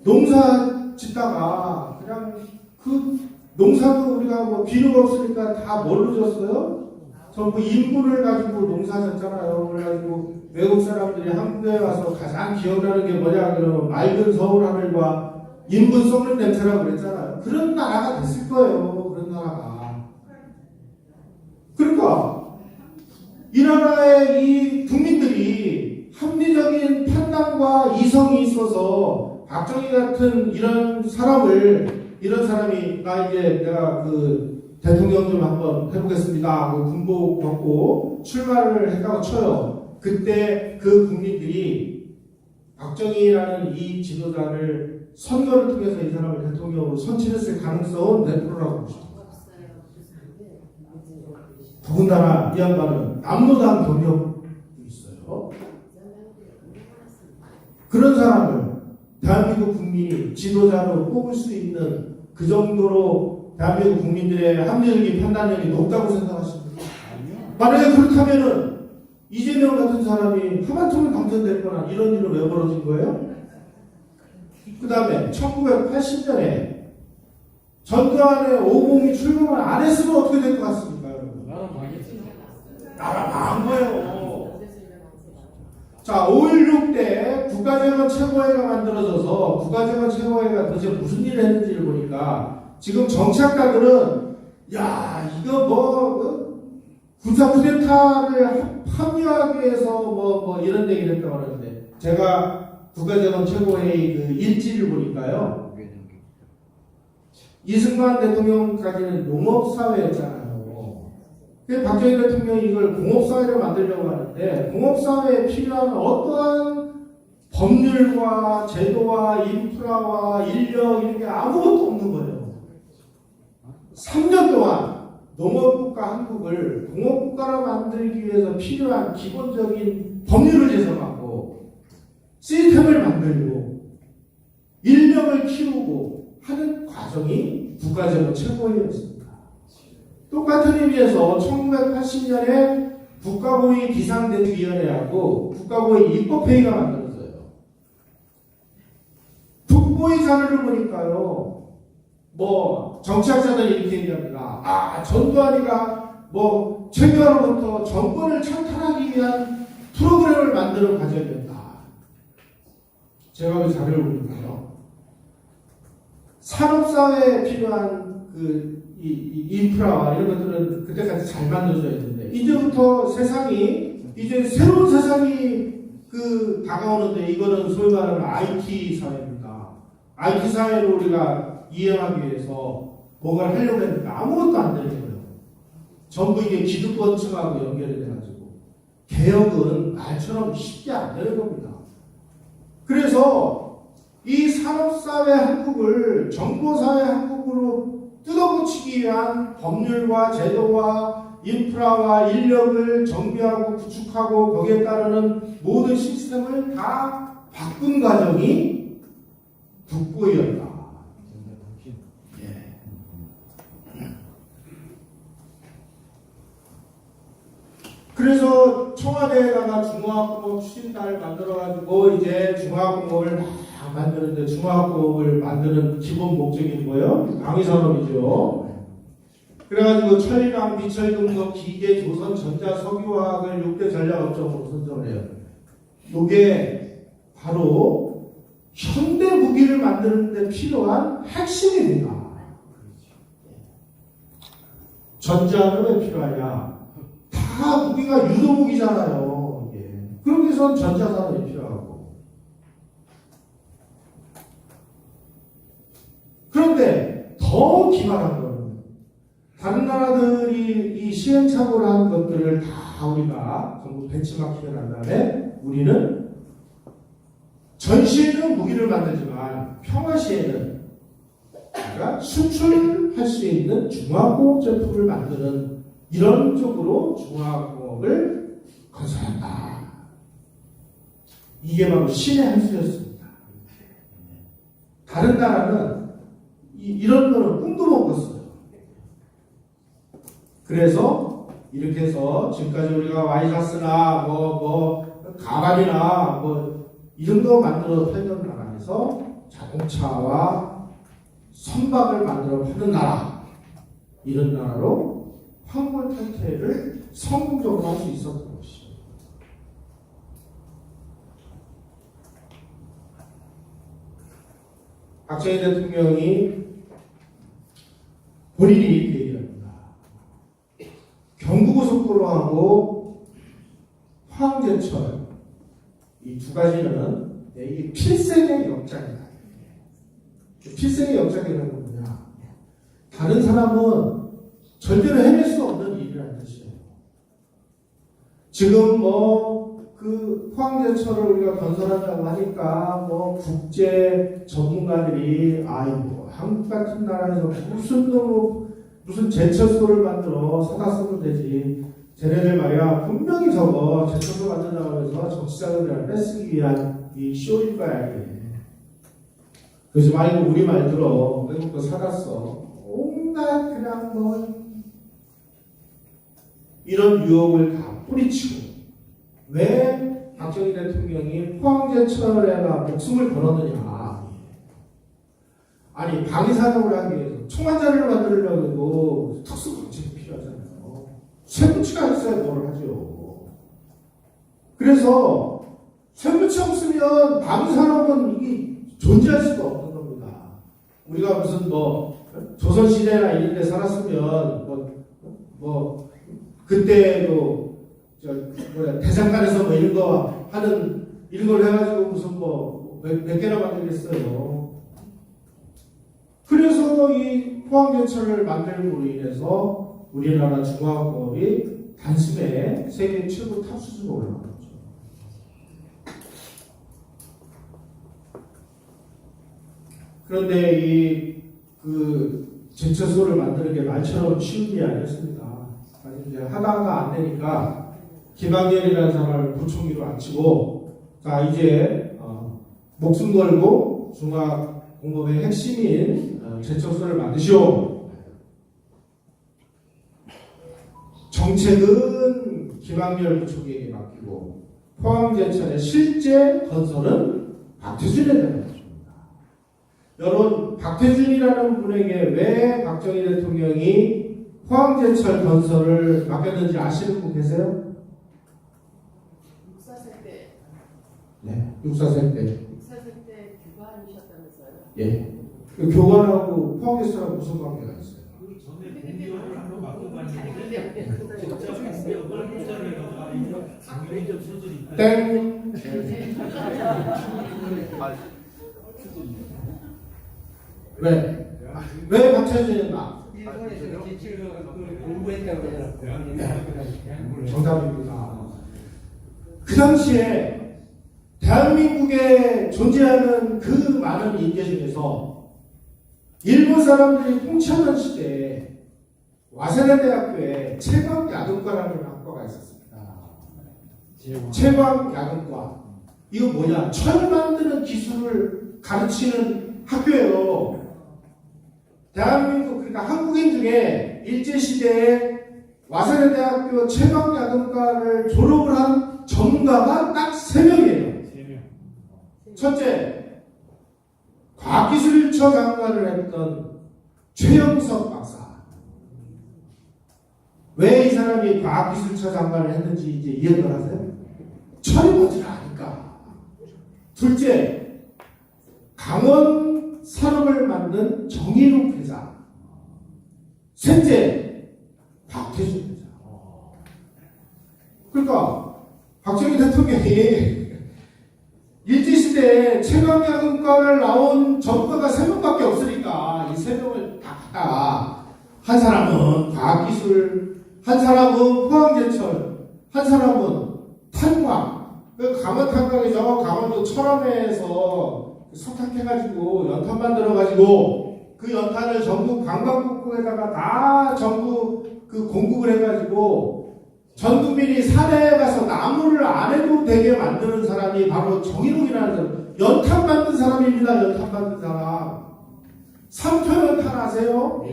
농사 짓다가 그냥 그 농사도 우리가 뭐 비료가 없으니까 다 뭘로 졌어요? 전부 인분을 가지고 농사 졌잖아요. 그래가지고 외국 사람들이 한국에 와서 가장 기억나는 게 뭐냐 그러면 맑은 서울 하늘과 인분 썩는 냄새라고 그랬잖아요. 그런 나라가 됐을 거예요. 그런 나라가. 그러니까 이 나라의 이 국민들이 합리적인 판단과 이성이 있어서 박정희 같은 이런 사람이 나 이제 내가 그 대통령 좀 한번 해보겠습니다 하고 군복 벗고 출마를 했다고 쳐요. 그때 그 국민들이 박정희라는 이 지도자를 선거를 통해서 이 사람을 대통령으로 선출했을 가능성은 몇 프로라고 보십니까? 더군다나 이 양반은 남로당 경력도 있어요. 그런 사람을 대한민국 국민이 지도자로 뽑을 수 있는 그 정도로 대한민국 국민들의 합리적인 판단력이 높다고 생각하십니까? 만약에 그렇다면은 이재명 같은 사람이 하마터면 당선될 거나 이런 일은 왜 벌어진 거예요? 그 다음에 1980년에 전두환의 502 출범을 안 했으면 어떻게 될 것 같습니까? 나라 망한 거예요. 자, 5.16 때 국가재건 최고회가 만들어져서 국가재건 최고회가 도대체 무슨 일을 했는지를 보니까 지금 정치학자들은 야 이거 뭐 군사 쿠데타를 합리화하기 위해서 뭐 이런 얘기를 했다고 하는데 제가 국가재건 최고회의 그 일지를 보니까요 이승만 대통령까지는 농업사회였잖아요. 박정희 대통령이 이걸 공업사회로 만들려고 하는데 공업사회에 필요한 어떠한 법률과 제도와 인프라와 인력 이런 게 아무것도 없는 거예요. 3년 동안 농업국가 한국을 공업국가로 만들기 위해서 필요한 기본적인 법률을 제정하고 시스템을 만들고 인력을 키우고 하는 과정이 국가적으로 최고위였습니다. 똑같은 의미에서 1980년에 국가보위 비상대책위원회하고 국가보위 입법회의가 만들어져요. 국보위 자료를 보니까요, 뭐 정치학자들이 이렇게 얘기합니다. 전두환이가 뭐 최규하로부터 정권을 창탈하기 위한 프로그램을 만드는 과정이었다. 제가 그 자료를 보니까요, 산업사회에 필요한 이 인프라와 이런 것들은 그때까지 잘 만들어져 있는데, 이제부터 이제 새로운 세상이 다가오는데, 이거는 소위 말하는 IT 사회입니다. IT 사회를 우리가 이해하기 위해서 뭔가를 하려고 했는데 아무것도 안 되는 거예요. 전부 이게 기득권층하고 연결이 돼가지고 개혁은 말처럼 쉽게 안 되는 겁니다. 그래서 이 산업사회 한국을 정보사회 한국으로 뜯어고치기 위한 법률과 제도와 인프라와 인력을 정비하고 구축하고 거기에 따르는 모든 시스템을 다 바꾼 과정이 국보위였다. 그래서 청와대에다가 중화학공업 추진단을 만들어가지고 이제 중화학공업을 막 만드는데, 중화학공업을 만드는 기본 목적이 뭐예요? 방위산업이죠. 그래가지고 천리랑 비철금속, 기계, 조선, 전자, 석유화학을 6대 전략업종으로 선정을 해요. 이게 바로 현대 무기를 만드는 데 필요한 핵심입니다. 전자는 왜 필요하냐? 다 무기가 유도무기잖아요. 그러기 위해서는 전자산업이 필요하고. 그런데 더 기만한 거는, 다른 나라들이 이 시행착오를 한 것들을 다 우리가 전부 벤치마킹을 한 다음에, 우리는 전시에는 무기를 만들지만 평화 시에는 우리가 수출할 수 있는 중화공업 제품을 만드는 이런 쪽으로 중화공업을 건설한다. 이게 바로 신의 한 수였습니다. 다른 나라는 이런 거는 꿈도 못 꿨어요. 그래서 이렇게 해서 지금까지 우리가 와이셔츠나 가발이나 이런 거 만들어 팔던 나라에서 자동차와 선박을 만들어 파는 나라, 이런 나라로 황골 탈퇴를 성공적으로 할 수 있었던 것이죠. 박정희 대통령이 본인이 이렇게 얘기합니다. 경부고속도로하고 포항제철, 이 두 가지는 이게 필생의 역작이다. 필생의 역작이라는 건 뭐냐? 다른 사람은 절대로 해낼 수 없는 일이라는 뜻이에요. 지금 포항제철을 우리가 건설한다고 하니까 국제 전문가들이 한국 같은 나라에서 무슨 제철소를 만들어 사다 쓰면 되지. 쟤네들 말이야 분명히 저거 제철소 만든다고 해서 정치자금을 뺏기 위한 이 쇼일 거야 이게. 그러지 말고 우리 말 들어. 외국 거 사다 써. 온갖 그냥 이런 유혹을 다 뿌리치고, 왜 박정희 대통령이 포항제철에다 목숨을 걸었느냐? 아니 방위산업을 하기 위해서 총환자를 만들려고 해도 특수검증이 필요하잖아요. 쇠붙이가 있어야 뭘 하죠. 그래서 쇠붙이 없으면 방위산업은 이게 존재할 수가 없는 겁니다. 우리가 무슨 조선시대나 이런 데 살았으면 그때도 대장간에서 이런 거 하는 이런 걸 해가지고 무슨 몇 개나 만들겠어요. 그래서 이 포항제철을 만들므로 인해서 우리나라 중화공업이 단숨에 세계 최고 탑 수준으로 올라갔죠. 그런데 제철소를 만드는 게 말처럼 쉬운 게 아니었습니다. 이제 하다가 안 되니까 김학렬이라는 사람을 부총리로 앉히고, 자 이제 목숨 걸고 공법의 핵심인 제철소를 만드시오. 정책은 김학렬 부총리에게 맡기고 포항제철의 실제 건설은 박태준에게 맡깁니다. 여러분, 박태준이라는 분에게 왜 박정희 대통령이 포항제철 건설을 맡겼는지 아시는 분 계세요? 육사세 때 네, 육사세 때. 육사세 때 교관이셨다면서요? 예. 그 교관하고 포항제철하고 무슨 관계가 있어요? 그 전에 공격을 한번 맡겨봤는데 네. 진짜 공격을 했잖아요. 이거 장기적 소질이 있다. 땡! 왜 박태준이었나? 일본에서 지치를 공부했다고 그러더라고요. 정답입니다. 그 당시에 대한민국에 존재하는 그 많은 인재 중에서 일본 사람들이 통치하던 시대에 와세다 대학교에 채광야금과라는 학과가 있었습니다. 채광야금과. 이거 뭐냐? 철 만드는 기술을 가르치는 학교예요. 대한민국, 그러니까 한국인 중에 일제시대에 와세다 대학교 채광야금과를 졸업을 한 전문가가 딱 3명이에요. 첫째, 과학기술처 장관을 했던 최영석 박사. 왜 이 사람이 과학기술처 장관을 했는지 이제 이해를 하세요? 철이 뭔지를 아니까. 둘째, 강원 산업을 만든 정의록 회장. 셋째, 박태준 회장. 그러니까 박정희 대통령이 일제시대에 채광야금과를 나온 전과가 3명밖에 없으니까 이 3명을 다 갖다가 한 사람은 과학기술, 한 사람은 포항제철, 한 사람은 탄광. 그 강원탄광이죠. 강원도 철원에서 석탁해가지고 연탄 만들어가지고 그 연탄을 전국 관광국에다가 다 전부 그 공급을 해가지고 전 국민이 산에 가서 나무를 안 해도 되게 만드는 사람이 바로 정의록이라는 사람. 연탄 만든 사람입니다. 연탄 만든 사람. 삼표연탄 아세요?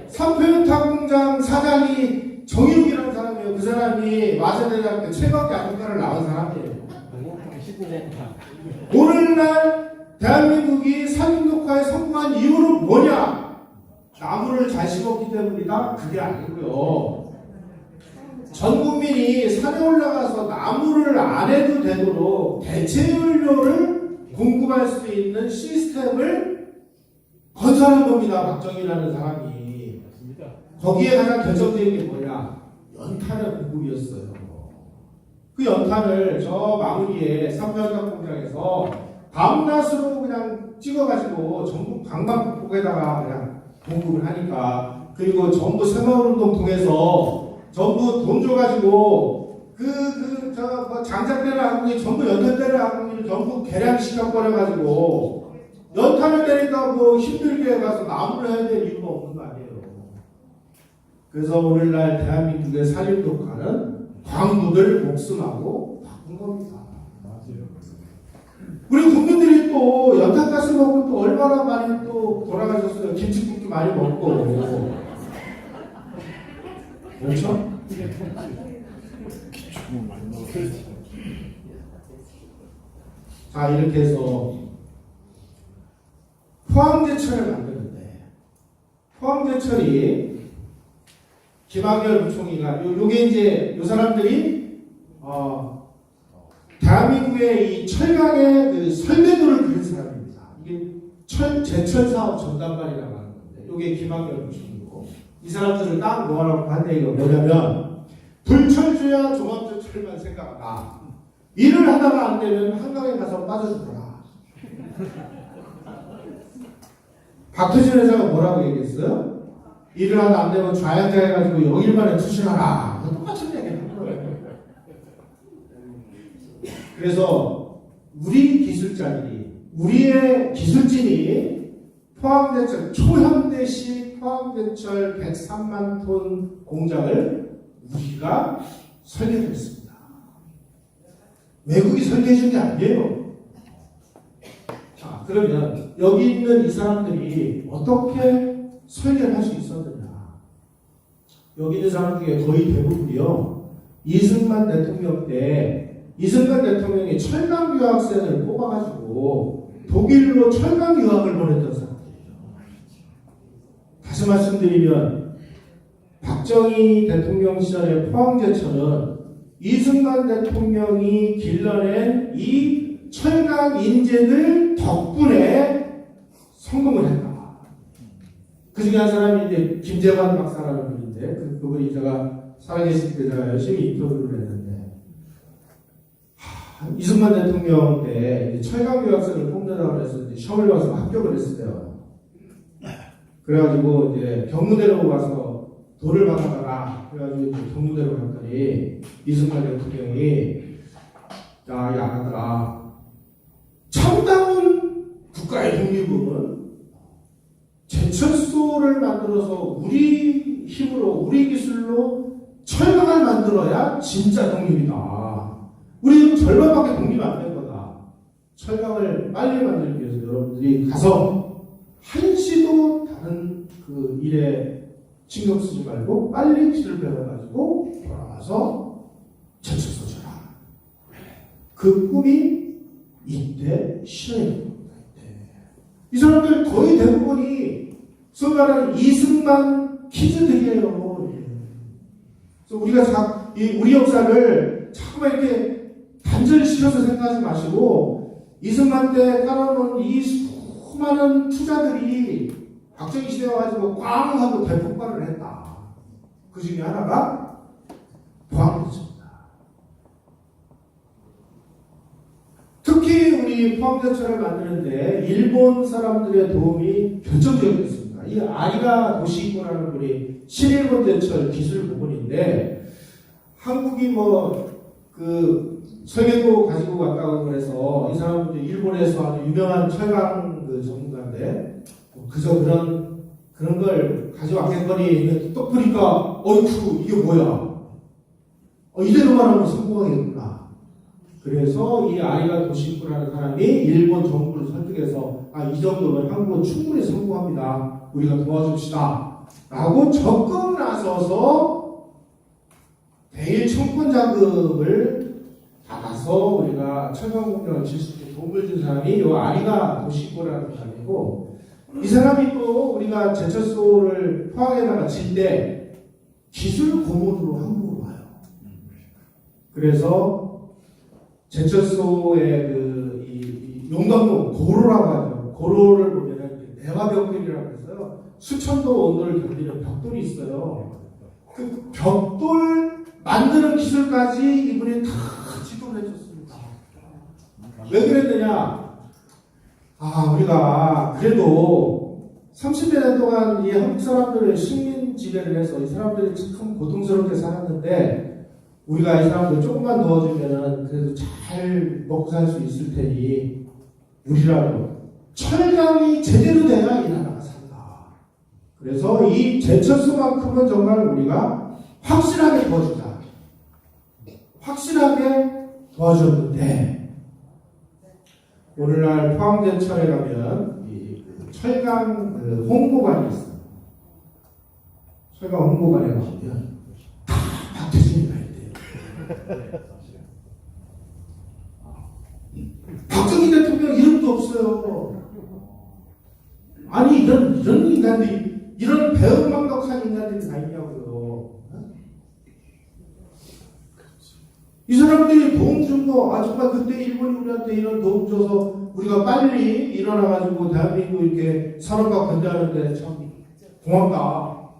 삼표연탄 공장 사장이 정의록이라는 사람이에요. 그 사람이 와세대학교 채광야금과를 나온 사람이에요. 오늘날 대한민국이 산림독화에 성공한 이유는 뭐냐? 나무를 잘 심었기 때문이다? 그게 아니고요. 전 국민이 산에 올라가서 나무를 안 해도 되도록 대체 연료를 공급할 수 있는 시스템을 건설한 겁니다. 박정희라는 사람이. 거기에 가장 결정적인 게 뭐냐? 연탄의 공급이었어요. 그 연탄을 저 마무리에 삼표연탄 공장에서 밤낮으로 그냥 찍어가지고 전국 관광국에다가 그냥 공급을 하니까, 그리고 전부 새마을운동 통해서 전부 돈 줘가지고 뭐 장작대를 하고 전부 연탄대를 하고 전부 개량시켜버려가지고 연탄을 내니까 뭐 힘들게 가서 나무를 해야 될 이유가 없는 거 아니에요. 그래서 오늘날 대한민국의 산림독화는 광부들 목숨하고 바꾼 겁니다. 우리 국민들이 또 연탄가스 먹고 또 얼마나 많이 또 돌아가셨어요. 김치국도 많이 먹고. 그렇죠? 자, 이렇게 해서 포항제철을 만드는데, 포항제철이 김학렬 부총리가 요게 이제 요 사람들이 대한민국의 이 철강의 그 설계도를 그린 사람입니다. 이게 제철 사업 전담반이라고 하는 건데, 요게 김학렬 부총리고, 이 사람들을 딱 모아놓고 한 얘기가 뭐냐면, 불철주야 종합제철만 생각하다. 일을 하다가 안 되면 한강에 가서 빠져주거라. 박태준 회장가 뭐라고 얘기했어요? 일을 하다 안 되면 좌양자 해가지고 영일만에 투신하라. 똑같은 얘기 하는 거예요. 그래서 우리 기술자들이, 우리의 기술진이 포항제철, 초현대식 포항제철 103만 톤 공장을 우리가 설계했습니다. 외국이 설계해준 게 아니에요. 자, 그러면 여기 있는 이 사람들이 어떻게 설계를 할 수 있었느냐? 여기 있는 사람 중에 거의 대부분이요. 이승만 대통령 때 이승만 대통령이 철강 유학생을 뽑아가지고 독일로 철강 유학을 보냈던 사람들이에요. 다시 말씀드리면 박정희 대통령 시절의 포항제철은 이승만 대통령이 길러낸 이 철강 인재들 덕분에 성공을 했다. 그 중에 한 사람이 이제 김재관 박사라는 분인데 그분이 제가 살아계실 때 제가 열심히 인터뷰를 했는데 이승만 대통령 때 철강 유학생을 뽑는다고 해서 시험을 봐서 합격을 했어요. 그래가지고 이제 경무대로 가서 돌을 받아가라. 그래가지고 이제 경무대로 갔더니 이승만 대통령이 야, 이 아가들아, 참다운 국가의 독립은 제철소를 만들어서 우리 힘으로, 우리 기술로 철강을 만들어야 진짜 독립이다. 우리는 절반밖에 독립 안 된 거다. 철강을 빨리 만들기 위해서 여러분들이 가서 한시도 다른 그 일에 신경 쓰지 말고 빨리 기술 배워가지고 돌아와서 제철소 줘라. 그 꿈이 이때 실현이 됩니다. 이 사람들 거의 대부분이 소위 말하는 이승만 키즈들이에요. 그래서 우리가 우리 역사를 자꾸만 이렇게 단절을 시켜서 생각하지 마시고 이승만 때 깔아놓은 이 수많은 투자들이 박정희 시대에 와가지고 꽝 하고 대폭발을 했다. 그 중에 하나가 포항제철입니다. 특히 우리 포항제철을 만드는데 일본 사람들의 도움이 결정적이었습니다. 이 아리가 도시이코라는 분이 신일본 제철 기술 부분인데 한국이 설계도 가지고 왔다고 그래서 이 사람은 일본에서 아주 유명한 철강 전문가인데 그래서 그런 걸 가져왔겠거니 또 보니까 어이쿠 이게 뭐야? 이대로만 하면 성공하겠구나. 그래서 이 아리가 도시이코라는 사람이 일본 정부를 설득해서 이 정도면 한국은 충분히 성공합니다. 우리가 도와줍시다. 라고 적극 나서서 대일 청권 자금을 받아서 우리가 철강 공장을 질 수 있게 도움을 준 사람이 이 아리가 도시이코라는 사람이고 이 사람이 또 우리가 제철소를 포항에다가 질 때 기술 고문으로 한국으로 와요. 그래서 제철소의 이 용광로 고로라고 하죠. 고로를 보면은 내화벽돌이라고 해서요. 수천도 온도를 견디는 벽돌이 있어요. 그 벽돌 만드는 기술까지 이분이 다 지도를 해줬습니다. 왜 그랬느냐? 우리가 그래도 30여 년 동안 이 한국 사람들의 식민 지배를 해서 이 사람들이 참 고통스럽게 살았는데 우리가 이 사람들 조금만 도와주면은 그래도 잘 먹고 살 수 있을 테니 우리라도 철강이 제대로 돼야 이 나라가 산다. 그래서 이 제철소만큼은 정말 우리가 확실하게 도와주자. 확실하게 도와줬는데 오늘날 포항제철에 가면 이 철강 홍보관이 있어요. 철강 홍보관에 가면 다 박태진이 가야 돼요. 박정희 대통령 이름도 없어요. 아니 이런 인간들이 이런 배은망덕한 인간들이 다 있냐고요. 이 사람들이 도움 준 거, 정말 그때 일본이 우리한테 이런 도움 줘서 우리가 빨리 일어나가지고 대한민국 이렇게 산업화 건재하는데 참 고맙다.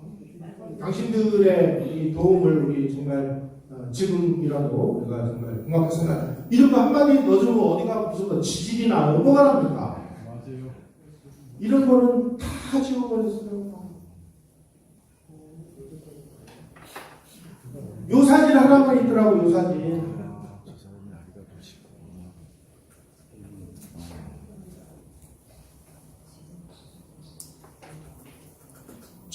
당신들의 이 도움을 우리 정말 지금이라도 우리가 정말 고맙게 생각해. 이런 거 한마디 넣어주면 어디가 무슨 지질이나 뭐가 납니까? 맞아요. 이런 거는 다 지워버렸어요. 요 사진 하나만 있더라고, 요 사진.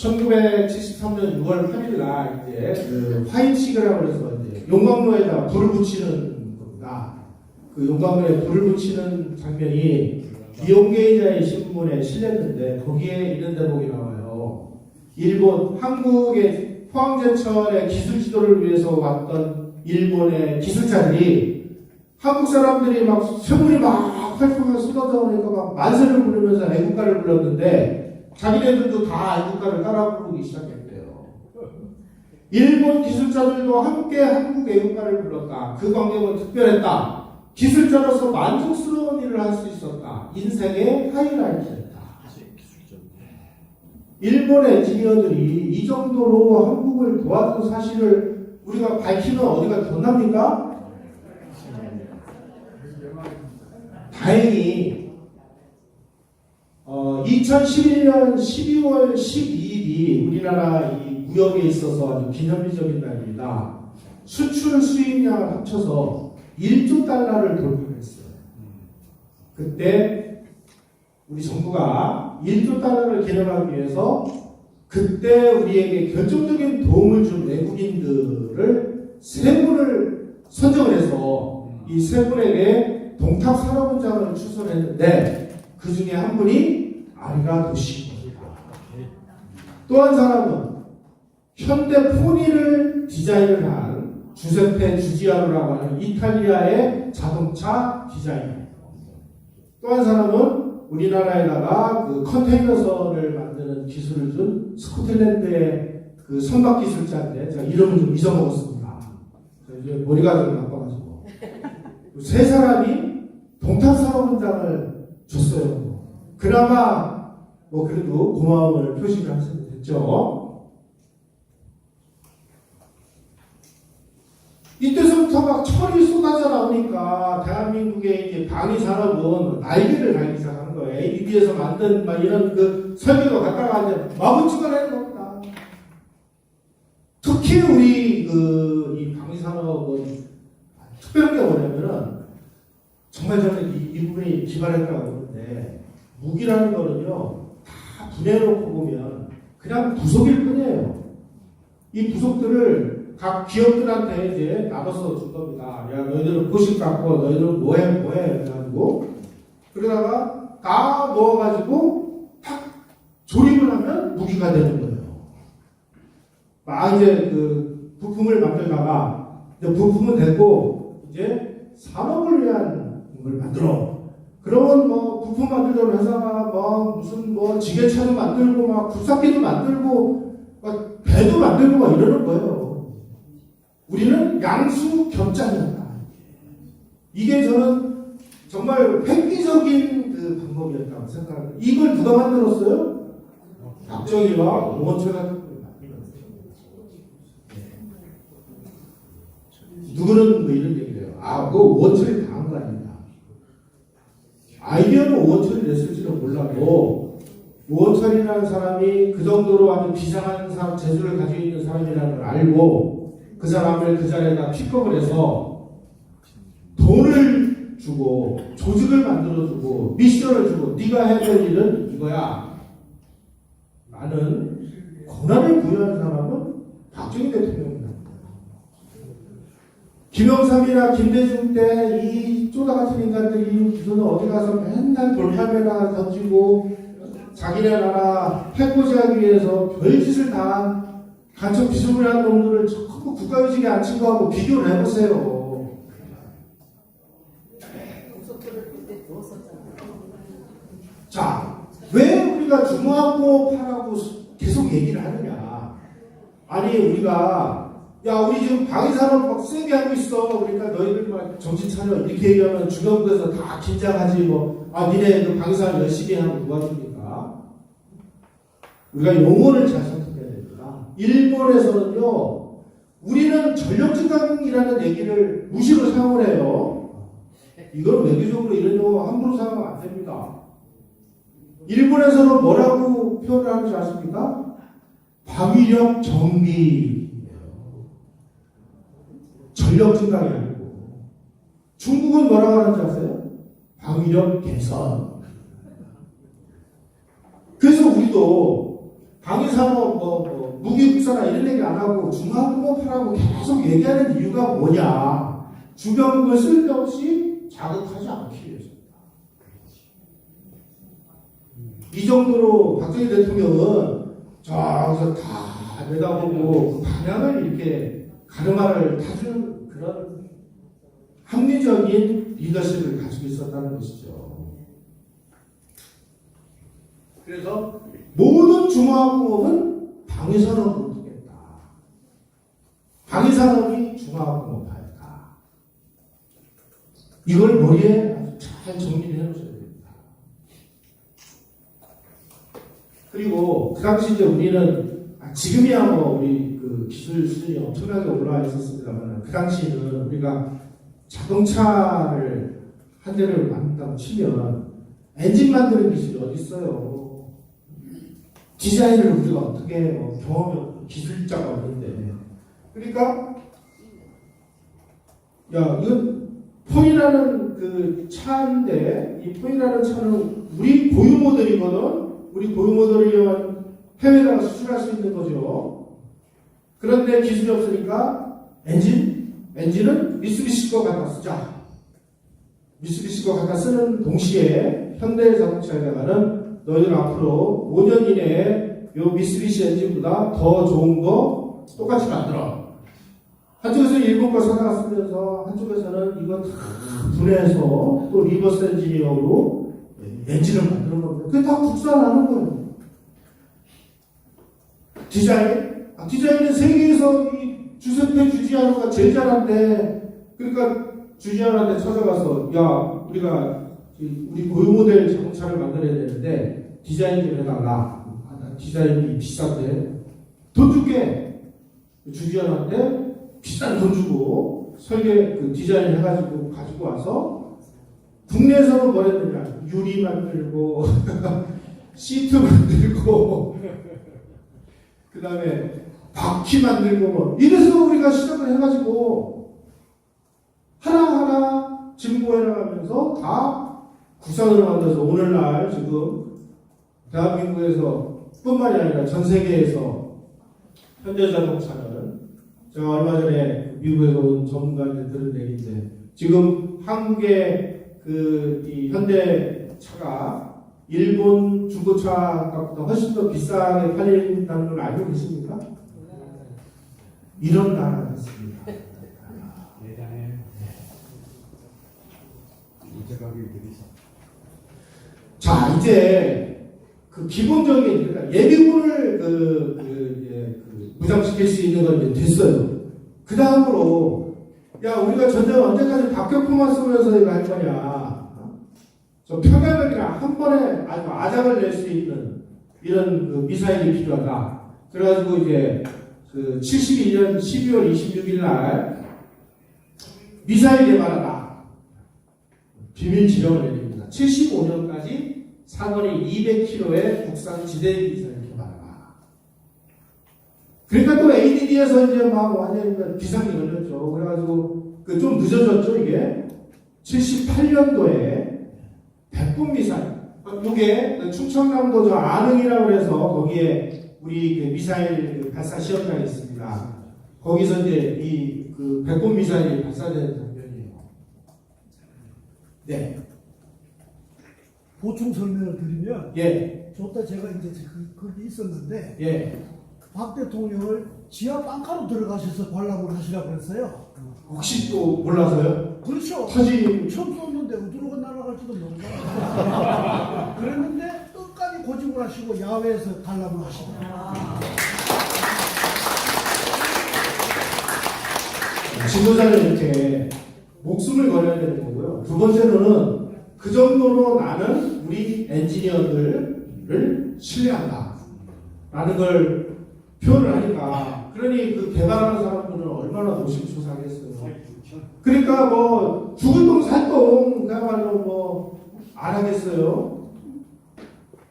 1973년 6월 8일 날 이제 그 화인식이라고 해서 이제 용광로에다 불을 붙이는 겁니다. 그 용광로에 불을 붙이는 장면이 비용계좌의 신문에 실렸는데 거기에 이런 대목이 나와요. 일본, 한국의 포항제철의 기술 지도를 위해서 왔던 일본의 기술자들이 한국 사람들이 막 세물이 막 활동을 쏟아져 오니까 막 만세를 부르면서 애국가를 불렀는데 자기네들도 다 애국가를 따라 부르기 시작했대요. 일본 기술자들도 함께 한국 애국가를 불렀다. 그 광경은 특별했다. 기술자로서 만족스러운 일을 할 수 있었다. 인생의 하이라이트였다. 일본 엔지니어들이 이 정도로 한국을 도와준 사실을 우리가 밝히면 어디가 변합니까? 다행히 2011년 12월 12일이 우리나라 이 무역에 있어서 아주 기념비적인 날입니다. 수출 수입량 합쳐서 1조 달러를 돌파했어요. 그때 우리 정부가 1조 달러를 기념하기 위해서 그때 우리에게 결정적인 도움을 준 외국인들을 세 분을 선정을 해서 이 세 분에게 동탁산업훈장을 추천했는데 그 중에 한 분이 아리가 도시입니다. 또 한 사람은 현대 포니를 디자인을 한 주세페 주지아노라고 하는 이탈리아의 자동차 디자이너. 또 한 사람은 우리나라에다가 그 컨테이너선을 만드는 기술을 준 스코틀랜드의 그 선박 기술자인데 제가 이름을 좀 잊어먹었습니다. 이제 머리가 좀 나빠가지고 세 사람이 동탁산업훈장을 줬어요. 그나마 뭐 그래도 고마움을 표시를 할 수 됐죠. 이때서부터 막 철이 쏟아져 나오니까 대한민국의 이제 방위 산업은 날개를 달기 시작한 거예요. ABB에서 만든 막 이런 그 설계도 갖다가 이제 마구 찍어내는 겁니다. 특히 우리 이 방위 산업은 특별한 게 뭐냐면은 정말 저는 이 부분이 기발했다고 보는데 무기라는 거는요 다 분해놓고 보면 그냥 부속일 뿐이에요. 이 부속들을 각 기업들한테 이제 나눠서 준 겁니다. 야, 너희들은 포식 갖고 너희들은 뭐해 해가지고 그러다가 다 넣어가지고 탁 조립을 하면 무기가 되는 거예요. 막 이제 그 부품을 만들다가 이제 부품은 됐고 이제 산업을 위한 걸 만들어. 그러면 뭐 부품 만들던 회사가 뭐 무슨 뭐 지게차도 만들고 막 굴삭기도 만들고 막 배도 만들고 막 이러는 거예요. 우리는 양수 겹장이었다. 이게 저는 정말 획기적인 그 방법이었다고 생각합니다. 이걸 누가 만들었어요? 박정희와 오원철 같은 분이 만들었어요. 누구는 뭐 이런 얘기를 해요. 아, 그거 오원철이 다 한 거 아닙니다. 아이디어는 오원철이 냈을지는 몰라도 오원철이라는 사람이 그 정도로 아주 비상한 사람, 재주를 가지고 있는 사람이라는 걸 알고 그 사람을 그 자리에다 픽업을 해서 돈을 주고 조직을 만들어주고 미션을 주고 네가 해야 될 일은 이거야. 나는 권한을 부여하는 사람은 박정희 대통령입니다. 김영삼이나 김대중 때 이 쪼다 같은 인간들이 무슨 어디 가서 맨날 돌팔매나 던지고 자기네 나라 해코지하기 위해서 별짓을 다 간첩 비속을 한 놈들을 전부 국가유직에 앉힌 거하고 비교를 해보세요. 자, 왜 우리가 중화하고 파라고 계속 얘기를 하느냐? 아니 우리가 야 우리 지금 방위산업 막 세게 하고 있어. 그러니까 너희들 막 정신 차려 이렇게 얘기하면 주변국에서 다 긴장하지 뭐. 아 니네 그 방위산업 열심히 하면 누가 줍니까? 우리가 용어를 잘 선택해야 됩니다. 일본에서는요 우리는 전력증강이라는 얘기를 무시로 사용을 해요. 이건 외교적으로 이런 용어 함부로 사용하면 안 됩니다. 일본에서는 뭐라고 표현을 하는지 아십니까? 방위력 정비예요. 전력 증강이 아니고. 중국은 뭐라고 하는지 아세요? 방위력 개선. 그래서 우리도 방위산업 무기 국산화 이런 얘기 안 하고 중화공업하라고 계속 얘기하는 이유가 뭐냐? 주변국을 쓸데없이 자극하지 않기 위해서입니다. 이 정도로 박정희 대통령은 저기서 다 내다보고 그 방향을 이렇게 가르마를 타주는 그런 합리적인 리더십을 가지고 있었다는 것이죠. 그래서 모든 중화학공업은 방위산업으로 두겠다. 방위산업이 중화학공업화였다. 이걸 머리에 아주 잘 정리를 해놓으셔야 됩니다. 그리고 그 당시 이제 우리는 지금이야 뭐 우리 그 기술 수준이 엄청나게 올라와 있었습니다만 그 당시에는 우리가 자동차를 한 대를 만든다고 치면 엔진 만드는 기술이 어디 있어요? 디자인을 우리가 어떻게 경험이 없고 기술자가 없는데 그러니까 야 이건 포이라는 그 차인데 이 포이라는 차는 우리 고유 모델이거든. 우리 고유 모델을 해외에다가 수출할 수 있는 거죠. 그런데 기술이 없으니까 엔진은 미쓰비시 거 갖다 쓰자. 미쓰비시 거 갖다 쓰는 동시에 현대자동차에다가는 너희들 앞으로 5년 이내에 요 미쓰비시 엔진보다 더 좋은 거 똑같이 만들어. 한쪽에서 일본 거 사다가 쓰면서 한쪽에서는 이거 다 분해해서 또 리버스 엔지니어로 엔진을 만드는 겁니다. 그게 다 국산하는 거예요. 디자인은 세계에서 이 주세페 주지아노가 제일 잘한데 그러니까 주지아노한테 찾아가서 야 우리가 우리 고유 모델 자동차를 만들어야 되는데 디자인 좀 해달라. 디자인이 비싼데 돈 줄게. 주지아노한테 비싼 돈 주고 설계 그 디자인 해가지고 가지고 와서 국내에서는 뭘 했느냐 유리 만들고 시트 만들고 그 다음에 바퀴 만들고 뭐 이래서 우리가 시작을 해가지고 하나하나 진보해 나가면서 다 국산으로 만들어서 오늘날 지금 대한민국에서 뿐만이 아니라 전 세계에서 현대자동차는 제가 얼마 전에 미국에서 온 전문가한테 들은 얘기인데 지금 한국의 이 현대차가 일본 중고차 값보다 훨씬 더 비싸게 팔린다는 걸 알고 계십니까? 이런 나라였습니다. 대단해. 이제 가격들이 자 이제 그 기본적인 그러니까 예비군을 무장시킬 수 있는 건 이제 됐어요. 그 다음으로 야 우리가 전쟁 언제까지 박격포만 쏘면서 이거 할 거냐? 저 평양을이랑 한 번에 아주 아작을 낼 수 있는 이런 그 미사일이 필요하다. 그래가지고 이제 그 72년 12월 26일 날 미사일 개발하다 비밀 지령을 내립니다. 75년까지 사거리 200km의 국산 지대 미사일 개발하라. 그러니까 또 ADD에서 이제 막 완전히 비상이 걸렸죠. 그래가지고 그 좀 늦어졌죠 이게 78년도에 백분 미사일. 이게 충청남도 저 안흥이라고 해서 거기에 우리 그 미사일 발사 시험장이 있습니다. 거기서 이제 이 그 백분 미사일이 발사되는 장면이에요. 네. 보충 설명을 드리면, 예. 저때 제가 이제 거기 있었는데, 예. 박 대통령을 지하 빵가로 들어가셔서 관람을 하시라고 그랬어요. 혹시 또 몰라서요? 그렇죠. 터지 처음 쏘는데 어디로 날아갈지도 모르고. 그랬는데 끝까지 고집을 하시고 야외에서 관람을 하시더라고요. 지도자는 이렇게 목숨을 걸어야 되는 거고요. 두 번째로는 그 정도로 나는 우리 엔지니어들을 신뢰한다. 라는 걸 표현을 하니까 그러니 그 개발하는 사람들은 얼마나 노심초사하겠어요. 그러니까 뭐 죽을 똥 살 똥 그야말로 뭐 안 하겠어요.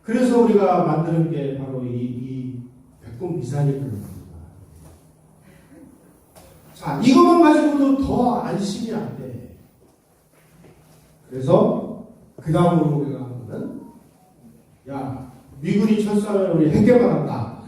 그래서 우리가 만드는 게 바로 이 백분 미사일입니다. 자, 이것만 가지고도 더 안심이 안 돼. 그래서 그 다음으로 우리가 한 거는 야 미군이 철수하면 우리 핵 개발한다.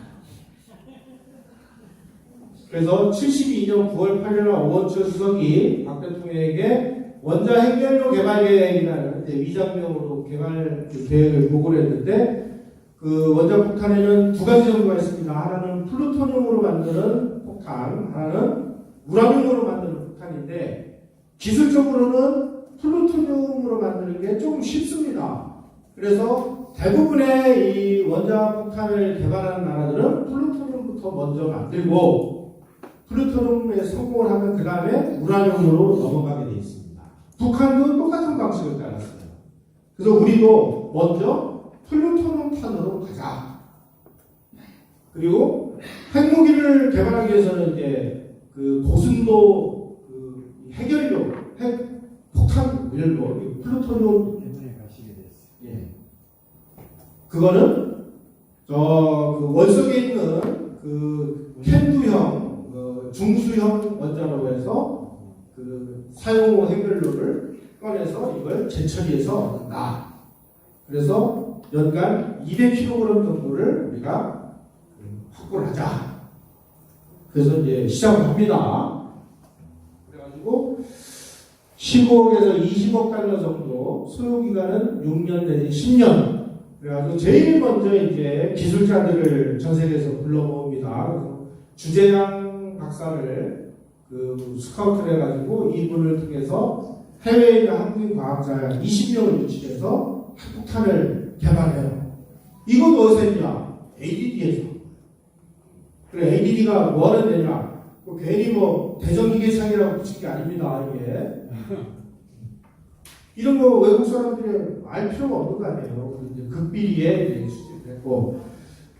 그래서 72년 9월 8일 날 오원철 수석이 박 대통령에게 원자 핵연료 개발 계획이라는 위장명으로 개발 계획을 보고를 했는데 그 원자폭탄에는 두 가지 정도가 있습니다. 하나는 플루토늄으로 만드는 폭탄, 하나는 우라늄으로 만드는 폭탄인데 기술적으로는 플루토늄으로 만드는 게 조금 쉽습니다. 그래서 대부분의 이 원자폭탄을 개발하는 나라들은 플루토늄부터 먼저 만들고 플루토늄에 성공을 하면 그 다음에 우라늄으로 넘어가게 되어 있습니다. 북한도 똑같은 방식을 따랐어요. 그래서 우리도 먼저 플루토늄탄으로 가자. 그리고 핵무기를 개발하기 위해서는 이제 그 고순도 그 핵연료, 핵 폭탄 연료, 플루토늄 때문에 가시게 됐어요. 예. 그거는 그 원석에 있는 그 캔두형 중수형 원자로 해서 그 사용 핵연료를 꺼내서 이걸 재처리해서 얻는다. 그래서 연간 200kg 정도를 우리가 확보를 하자. 그래서 이제 시작을 합니다. 그래가지고 15억에서 20억 달러 정도, 소요기간은 6년 내지 10년. 그래가지고 제일 먼저 이제 기술자들을 전 세계에서 불러모읍니다. 그래서 주재양 박사를 그 스카우트를 해가지고 이분을 통해서 해외에 있는 한국인 과학자 20명을 유치해서 핵폭탄을 개발해요. 이건 어디서 했냐? ADD에서. 그래, ADD가 뭐 하는 데냐? 괜히 뭐 대전기계창이라고 붙인 게 아닙니다, 이게. 이런 거 외국 사람들이 알 필요가 없는 거 아니에요. 이제 극비리에 수집했고,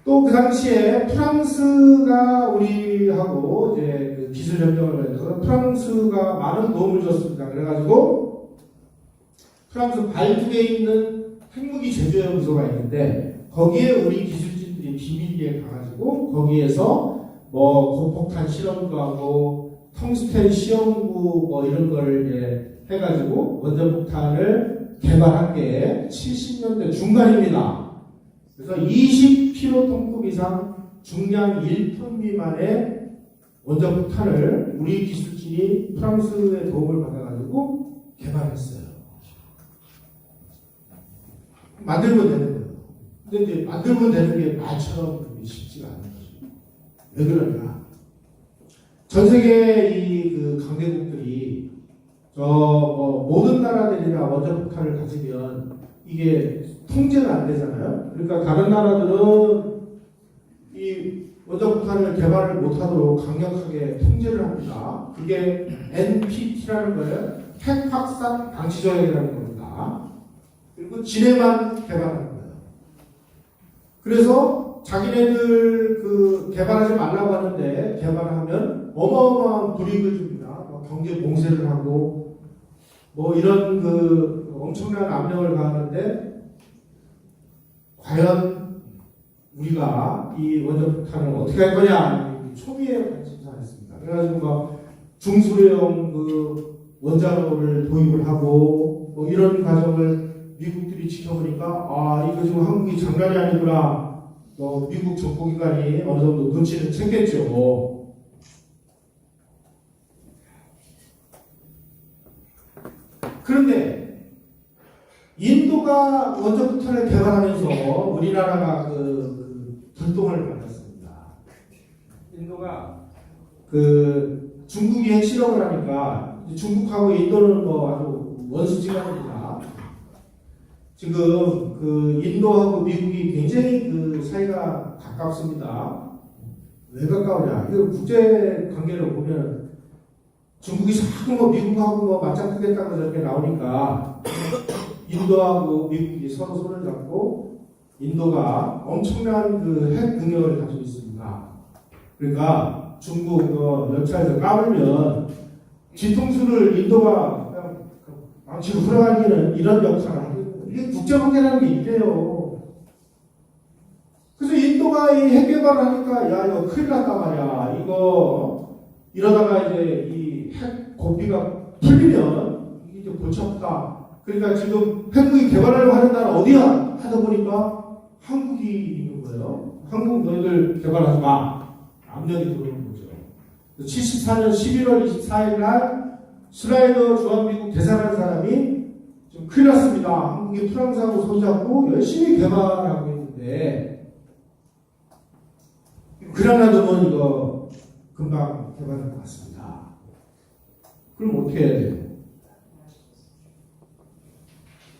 또 그 당시에 프랑스가 우리하고 이제 그 기술 협력을 해서 프랑스가 많은 도움을 줬습니다. 그래가지고 프랑스 발두에 있는 핵무기 제조연구소가 있는데 거기에 우리 기술진들이 비밀리에 가가지고 거기에서 뭐 고폭탄 실험도 하고 텅스텐 시험구 뭐 이런 걸 이제 해가지고 원자폭탄을 개발한 게 70년대 중반입니다. 그래서 20kg급 이상 중량 1톤 미만의 원자폭탄을 우리 기술진이 프랑스의 도움을 받아가지고 개발했어요. 만들면 되는 거예요. 근데 이제 만들면 되는 게 말처럼 쉽지가 않은 거죠. 왜 그러냐? 전 세계 그 강대국들이 모든 나라들이나 원자폭탄을 가지면 이게 통제가 안 되잖아요. 그러니까 다른 나라들은 이 원자폭탄을 개발을 못하도록 강력하게 통제를 합니다. 그게 NPT라는 거예요. 핵 확산 방지 조약이라는 겁니다. 그리고 지네만 개발하는 거예요. 그래서 자기네들 그 개발하지 말라고 하는데 개발하면 어마어마한 불이익을 줍니다. 경제 봉쇄를 하고 뭐 이런 그 엄청난 압력을 가하는데 과연 우리가 이 원자폭탄을 어떻게 할 거냐 초기에 관심사였습니다. 그래가지고 막 중수령 그 원자로를 도입을 하고 뭐 이런 과정을 미국들이 지켜보니까 이거 지금 한국이 장난이 아니구나. 뭐 미국 정보기관이 어느 정도 눈치를 챘겠죠. 그런데 인도가 원자폭탄을 개발하면서 우리나라가 그 불똥을 받았습니다. 인도가 그 중국이 핵실험을 하니까 중국하고 인도는 뭐 아주 원수지간입니다. 지금 그 인도하고 미국이 굉장히 그 사이가 가깝습니다. 왜 가까우냐? 이거 국제 관계로 보면 중국이 자꾸 뭐 미국하고 뭐 맞짱뜨겠다고 저렇게 나오니까 인도하고 미국이 서로 손을 잡고 인도가 엄청난 그 핵 능력을 가지고 있습니다. 그러니까 중국 열차에서 까불면 뒤통수를 인도가 그냥 망치로 후려가기는 이런 역할을 하고 이게 국제관계라는 게 있대요. 그래서 인도가 이 핵 개발을 하니까 야 이거 큰일 났단 말이야. 이거 이러다가 이제 이 핵 고비가 풀리면 이게 이제 골치 아프다. 그러니까 지금 핵무기 개발하려고 하는 나라 어디야? 하다 보니까 한국이 있는 거예요. 한국 너희들 개발하지 마. 압력이 들어오는 거죠. 74년 11월 24일 날 슬라이더 주한미국 대사라는 사람이 좀 큰일 났습니다. 한국이 프랑스하고 손잡고 열심히 개발하고 있는데 건데 그라나도는 이거 금방 개발될 것 같습니다. 그럼 어떻게 해야 돼요?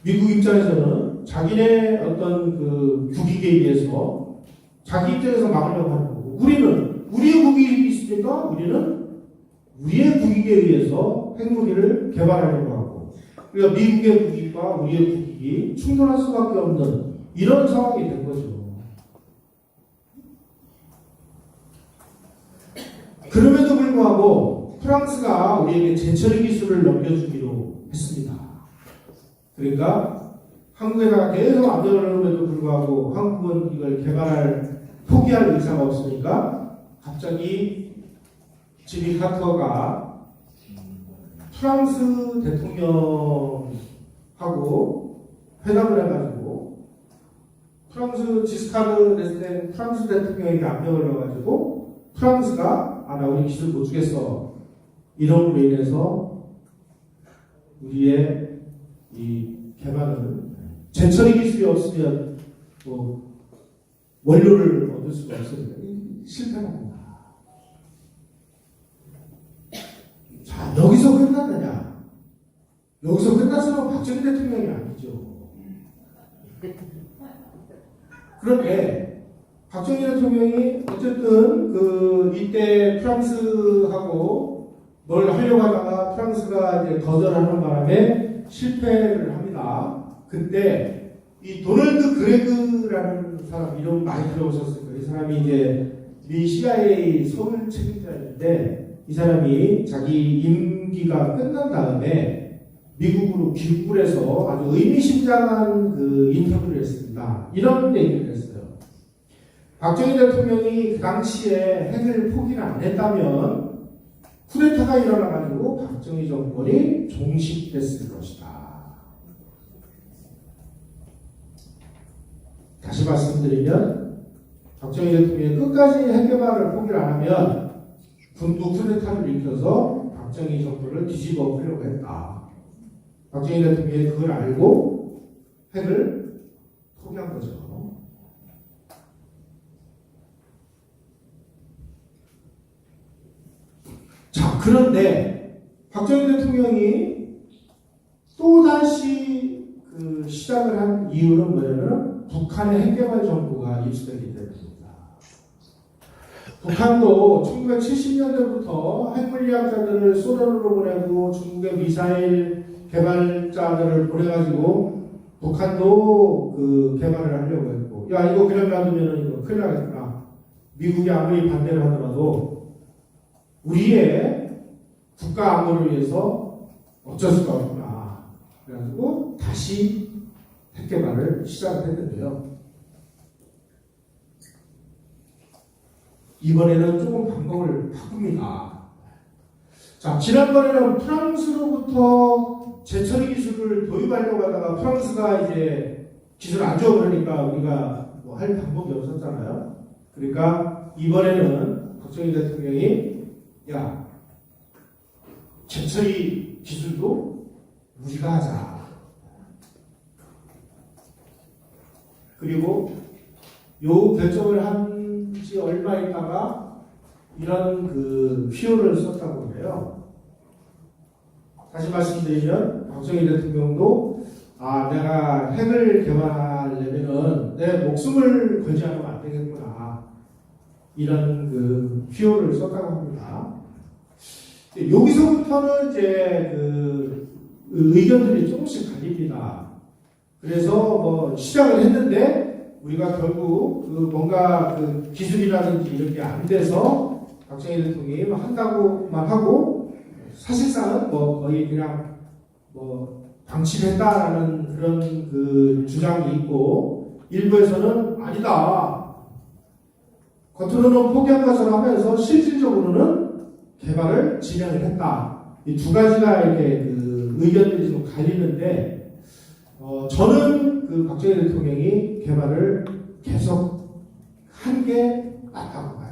미국 입장에서는 자기네 어떤 그 국익에 의해서 자기 입장에서 막으려고 하는 거고, 우리는 우리의 국익이 있으니까 우리는 우리의 국익에 의해서 핵무기를 개발하려고 하고, 그러니까 미국의 국익과 우리의 국익이 충돌할 수밖에 없는 이런 상황이 된 거죠. 그럼에도 불구하고 프랑스가 우리에게 제철의 기술을 넘겨주기로 했습니다. 그러니까 한국에다가 계속 압력을 하는데도 불구하고 한국은 이걸 포기할 의사가 없으니까 갑자기 지미 카터가 프랑스 대통령하고 회담을 해가지고 프랑스 지스카르 데스텐 프랑스 대통령에게 압력을 넣어가지고 프랑스가 나 우리 기술 못 주겠어, 이런 로 인해서 우리의 이 개발은 제철의 기술이 없으면 뭐 원료를 얻을 수가 없으니까 실패합니다. 자, 여기서 끝났느냐? 여기서 끝났으면 박정희 대통령이 아니죠. 그런데 박정희 대통령이 어쨌든 이때 프랑스하고 뭘 하려고 하다가 프랑스가 이제 거절하는 바람에 실패를 합니다. 그때 이 도널드 그레그라는 사람 이름 많이 들어보셨을 거예요. 이 사람이 이제 미 CIA 서울 책임자인데, 이 사람이 자기 임기가 끝난 다음에 미국으로 귀국을 해서 아주 의미심장한 인터뷰를 했습니다. 이런 얘기를 했어요. 박정희 대통령이 그 당시에 핵을 포기를 안 했다면 쿠데타가 일어나가지고 박정희 정권이 종식됐을 것이다. 다시 말씀드리면 박정희 대통령이 끝까지 핵 개발을 포기를 안 하면 군부 쿠데타를 일으켜서 박정희 정권을 뒤집어 엎으려고 했다. 박정희 대통령이 그걸 알고 핵을 포기한 거죠. 자, 그런데 박정희 대통령이 또다시 시작을 한 이유는 뭐냐면 북한의 핵개발 정보가 입수되기 때문입니다. 북한도 1970년대부터 핵물리학자들을 소련으로 보내고 중국의 미사일 개발자들을 보내가지고 북한도 개발을 하려고 했고, 야, 이거 그냥 놔두면 이거 큰일 나겠구나. 미국이 아무리 반대를 하더라도 우리의 국가 안보를 위해서 어쩔 수가 없구나. 그래가지고 다시 핵개발을 시작을 했는데요. 이번에는 조금 방법을 바꿉니다. 자, 지난번에는 프랑스로부터 제철의 기술을 도입하려고 하다가 프랑스가 이제 기술 안 줘 그러니까 우리가 뭐 할 방법이 없었잖아요. 그러니까 이번에는 박정희 대통령이 야, 제철의 기술도 우리가 하자. 그리고 요 결정을 한 지 얼마 있다가 이런 휘호를 썼다고 해요. 다시 말씀드리면 박정희 대통령도 내가 핵을 개발하려면은 내 목숨을 걸지 않으면 안 되겠구나, 이런 휘호를 썼다고 합니다. 여기서부터는 이제 의견들이 조금씩 갈립니다. 그래서 뭐 시작을 했는데 우리가 결국 뭔가 기술이라든지 이렇게 안 돼서 박정희 대통령이 한다고만 하고 사실상은 뭐 거의 그냥 뭐 방치했다라는 그런 주장이 있고, 일부에서는 아니다, 겉으로는 포기한 것처럼 하면서 실질적으로는 개발을 진행을 했다. 이 두 가지가 이렇게 의견들이 좀 갈리는데, 저는 박정희 대통령이 개발을 계속 한 게 맞다고 봐요.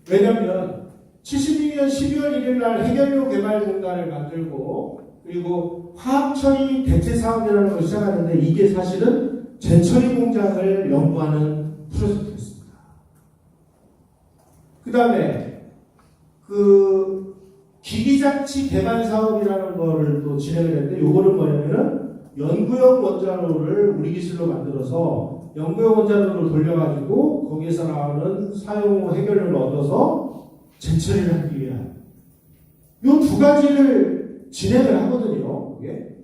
왜냐하면 72년 12월 1일 날 핵연료 개발 공단을 만들고 그리고 화학처리 대체 사업이라는 걸 시작하는데 이게 사실은 재처리 공장을 연구하는 프로젝트였습니다. 그 다음에 그 기기장치 개발 사업이라는 거를 또 진행을 했는데 요거는 뭐냐면은 연구용 원자로를 우리 기술로 만들어서 연구용 원자로를 돌려가지고 거기에서 나오는 사용 해결을 얻어서 재처리를 하기 위한 요 두 가지를 진행을 하거든요. 이게.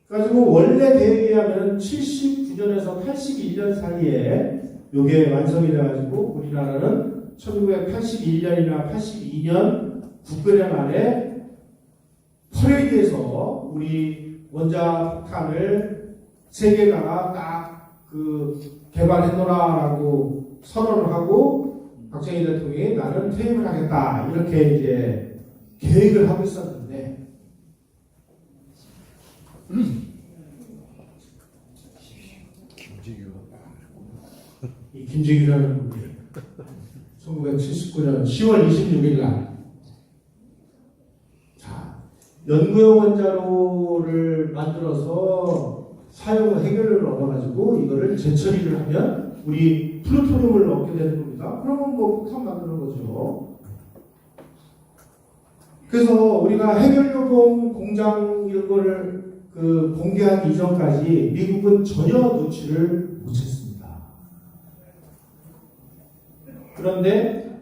그래가지고 원래 계획에 의하면 79년에서 81년 사이에 요게 완성이 돼가지고 우리나라는 1981년이나 82년 국군의 말에 퍼레이드에서 우리 원자폭탄을 세계가가 딱 그 개발해놓으라라고 선언을 하고 박정희 대통령이 나는 퇴임을 하겠다 이렇게 이제 계획을 하고 있었는데 이 김재규라는 분이 1979년 10월 26일 날 연구용 원자로를 만들어서 사용 해결을 얻어가지고 이거를 재처리를 하면 우리 플루토늄을 얻게 되는 겁니다. 그러면 뭐 폭탄 만드는 거죠. 그래서 우리가 해결요금 공장 이런 거를 그 공개하기 이전까지 미국은 전혀 노출을 못했습니다. 그런데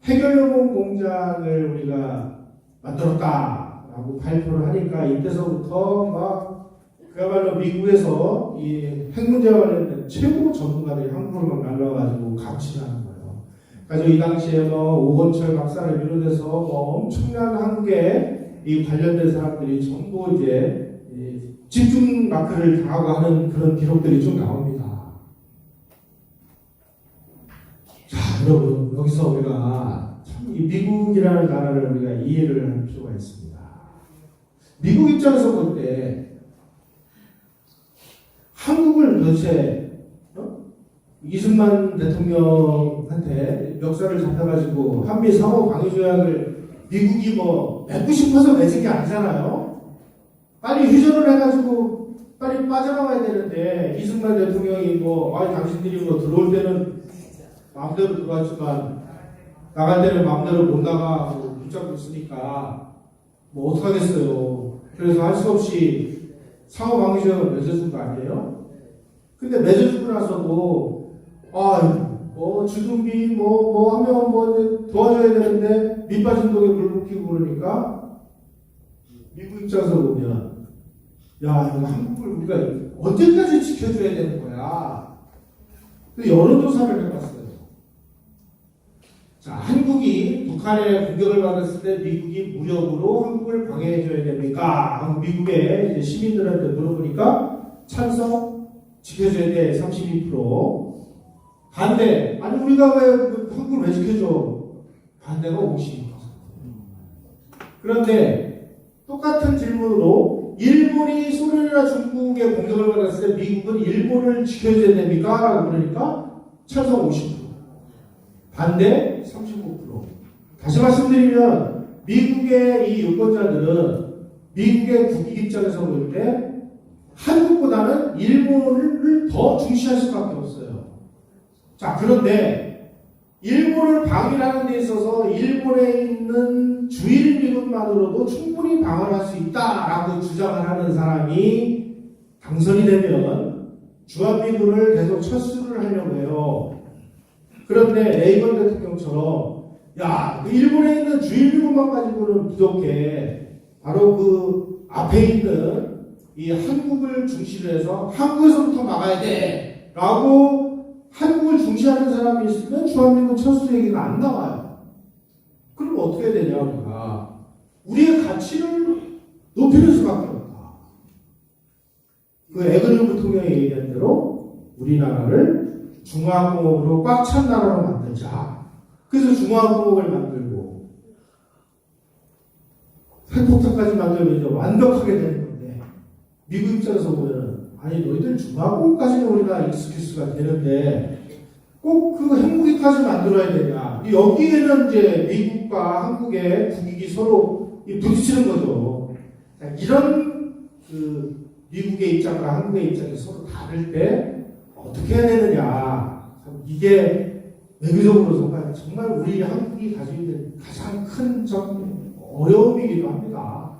해결요금 공장을 우리가 만들었다라고 발표를 하니까 이때서부터 막 그야말로 미국에서 이 핵 문제와 관련된 최고 전문가들이 한국으로 막 날라와가지고 가르치는 거예요. 그래서 이 당시에 뭐 오건철 박사를 비롯해서 뭐 엄청난 한국에 이 관련된 사람들이 전부 이제 집중 마크를 당하고 하는 그런 기록들이 좀 나옵니다. 자, 여러분 여기서 우리가 참 이 미국이라는 나라를 우리가 이해를 할 필요가 있습니다. 미국 입장에서 볼 때 한국을 도대체 이승만 대통령한테 멱살을 잡혀가지고 한미 상호 방위 조약을 미국이 뭐 맺고 싶어서 맺은 게 아니잖아요. 빨리 휴전을 해가지고 빨리 빠져나와야 되는데 이승만 대통령이 뭐 당신들이 뭐 들어올 때는 마음대로 들어왔지만 나갈 때는 마음대로 못 나가고 붙잡고 있으니까 뭐 어떡하겠어요. 그래서 할 수 없이 상호 방위 조약을 맺어준 거 아니에요? 근데 맺어주고 나서도 뭐 주둔비 뭐 하면 뭐 도와줘야 되는데 밑빠진 독에 물 붓기고 그러니까 미국 입장에서 보면 야 이거 한국을 우리가 언제까지 지켜줘야 되는 거야. 그 여론조사를 해봤어요. 자, 한국이 북한의 공격을 받았을 때 미국이 무력으로 한국을 방해해줘야 됩니까? 미국의 이제 시민들한테 물어보니까 찬성 지켜줘야 돼 32%. 반대 아니 우리가 왜 한국을 왜 지켜줘? 반대가 52%. 그런데 똑같은 질문으로 일본이 소련이나 중국의 공격을 받았을 때 미국은 일본을 지켜줘야 됩니까? 라고 그러니까 찬성 50%. 반대 35%. 다시 말씀드리면 미국의 이 유권자들은 미국의 국익 입장에서 볼 때 한국보다는 일본을 더 중시할 수밖에 없어요. 자, 그런데 일본을 방위하는 데 있어서 일본에 있는 주일 미군만으로도 충분히 방어할 수 있다라고 주장을 하는 사람이 당선이 되면 주한미군을 계속 철수를 하려고 해요. 그런데 레이건 대통령처럼 야, 일본에 있는 주일 미군만 가지고는 부족해. 바로 그 앞에 있는 이 한국을 중시를 해서 한국에서부터 막아야 돼 라고 한국을 중시하는 사람이 있으면 주한미군 철수 얘기가 안 나와요. 그럼 어떻게 되냐 우리가 우리의 가치를 높이는 수밖에 없다. 그 에그뉴 부통령이 얘기한 대로 우리나라를 중화공업으로 꽉 찬 나라로 만들자. 그래서 중화공업을 만들고 핵폭탄까지 만들면 이제 완벽하게 되는 건데 미국 입장에서 보면 아니 너희들 중화공업까지는 우리가 익스큐 수가 되는데 꼭 그 핵무기까지 만들어야 되냐. 여기에는 이제 미국과 한국의 국익이 서로 부딪히는 거죠. 자, 이런 그 미국의 입장과 한국의 입장이 서로 다를 때 어떻게 해야 되느냐. 참 이게 외교적으로 정말 우리 한국이 가지고 있는 가장 큰 어려움이기도 합니다.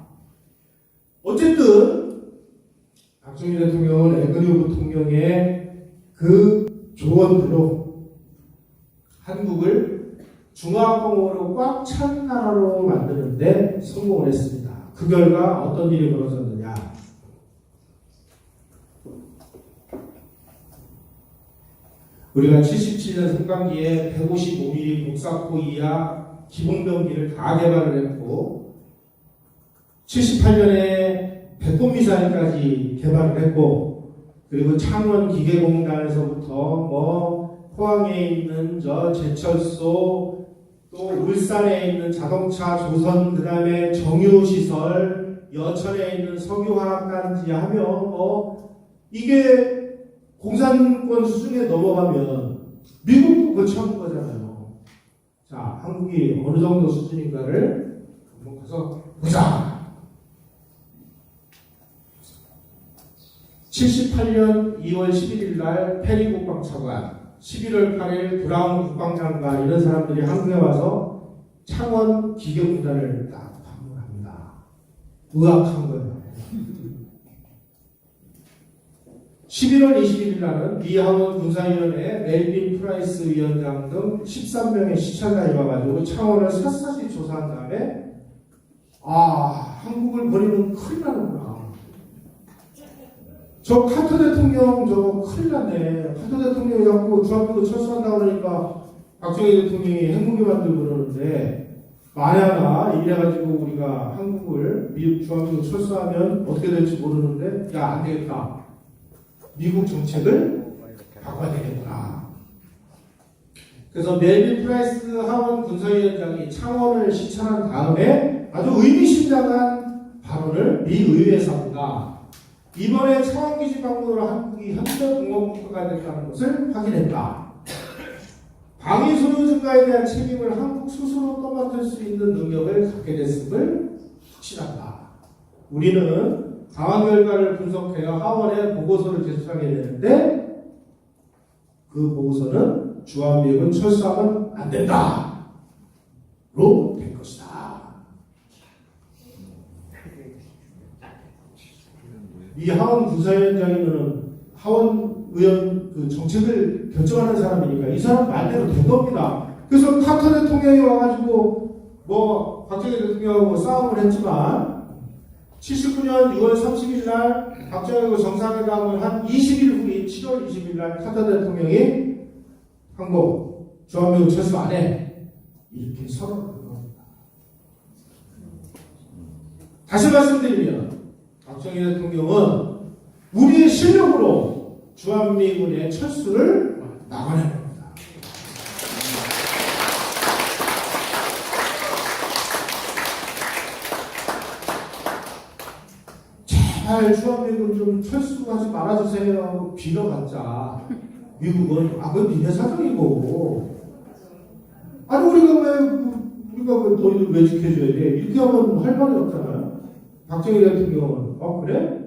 어쨌든 박정희 대통령은 에그뉴 부통령의 그 조언대로 한국을 중화공업으로 꽉 찬 나라로 만드는데 성공을 했습니다. 그 결과 어떤 일이 벌어졌느냐. 우리가 77년 상반기에 155mm 복사포 이하 기본병기를 다 개발을 했고 78년에 배꼽미사일까지 개발을 했고 그리고 창원 기계공단에서부터 포항에 있는 제철소 또 울산에 있는 자동차 조선 그다음에 정유시설 여천에 있는 석유화학단지 하며 이게 공산권 수준에 넘어가면 미국도 거쳐온 거잖아요. 자, 한국이 어느 정도 수준인가를 한번 가서 보자. 78년 2월 11일 날 페리 국방차관, 11월 8일 브라운 국방장관 이런 사람들이 한국에 와서 창원 기계공단을 딱 방문합니다. 의학한 거예요. 11월 21일 날은 미하원 군사위원회 멜빈 프라이스 위원장 등 13명의 시찰단이 와가지고 창원을 샅샅이 조사한 다음에 한국을 버리면 큰일 나는구나. 저 카터 대통령 저거 큰일 났네. 카터 대통령이 자꾸 주한미군 철수한다고 그러니까 박정희 대통령이 핵무기 만들고 그러는데 만약에 이래가지고 우리가 한국을 주한미군 철수하면 어떻게 될지 모르는데 야, 안 되겠다. 미국 정책을 바꿔야 되겠구나. 그래서 멜빈 프라이스 하원 군사위원장이 창원을 시찰한 다음에 아주 의미심장한 발언을 미 의회에서 합니다. 이번에 창원기지 방문으로 한국이 현대공업국가가 됐다는 것을 확인했다. 방위 소유 증가에 대한 책임을 한국 스스로 떠맡을 수 있는 능력을 갖게 됐음을 확신한다. 우리는 상황 결과를 분석해야 하원에 보고서를 제출하게 되는데 그 보고서는 주한미군 철수하면 안 된다. 로 된 것이다. 이 하원 군사위원장이면 하원 의원 그 정책을 결정하는 사람이니까 이 사람 말대로 된 겁니다. 그래서 카터 대통령이 와가지고 박정희 대통령하고 싸움을 했지만 79년 6월 30일 날 박정희하고 정상회담을 한 20일 후인 7월 20일 날 카터 대통령이 한국 주한미군 철수 안 해. 이렇게 선언을 한 겁니다. 다시 말씀드리면 박정희 대통령은 우리의 실력으로 주한미군의 철수를 막아낸 겁니다. 제발 주한미군 좀 철수하지 말아주세요 하고 빌어봤자 미국은 그건 니네 사정이고 우리가 너희들 왜 지켜줘야 돼? 이렇게 하면 할 말이 없잖아요. 박정희 대통령은 그래?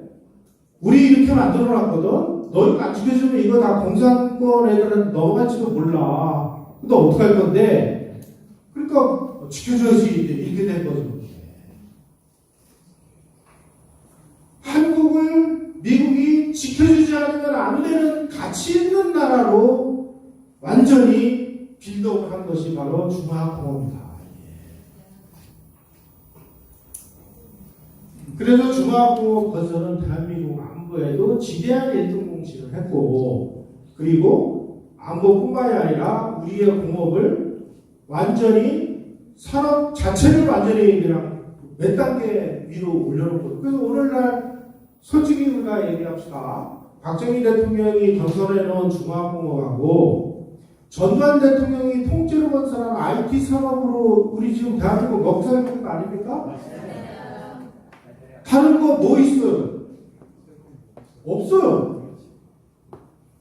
우리 이렇게 만들어놨거든? 너희가 안 지켜주면 이거 다 공산권 애들한테 넘어갈지도 몰라. 너 어떡할 건데? 그러니까 지켜줘야지 이렇게 된 거죠. 한국을 미국이 지켜주지 않으면 안 되는 가치 있는 나라로 완전히 빌드업을 한 것이 바로 중화공업입니다. 그래서 중화공업 건설은 대한민국 안보에도 지대한 1등 공신을 했고 그리고 안보뿐만이 아니라 우리의 공업을 완전히 산업 자체를 완전히 그냥 몇 단계 위로 올려놓고 그래서 오늘날 솔직히 우리가 얘기합시다. 박정희 대통령이 건설해놓은 중화공업하고 전두환 대통령이 통째로 건설한 IT 산업으로 우리 지금 대한민국 먹고 살는 거 아닙니까? 다른 거 뭐 있어요? 없어요.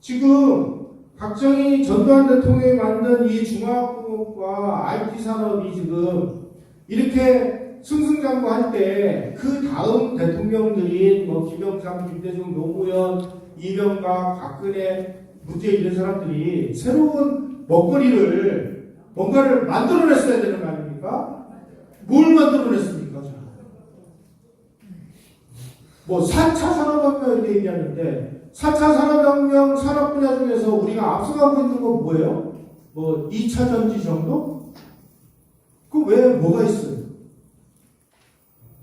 지금 박정희 전두환 대통령이 만든 이 중화공업과 IT 산업이 지금 이렇게 승승장구할 때 그 다음 대통령들인 뭐 김영삼, 김대중, 노무현, 이명박, 박근혜, 문재인 이런 사람들이 새로운 먹거리를 뭔가를 만들어냈어야 되는 거 아닙니까? 뭘 만들어냈습니까? 뭐 4차 산업혁명 이렇게 얘기하는데 4차 산업혁명 산업 분야 중에서 우리가 앞서가고 있는 건 뭐예요? 뭐 2차 전지 정도? 그 왜 뭐가 있어요?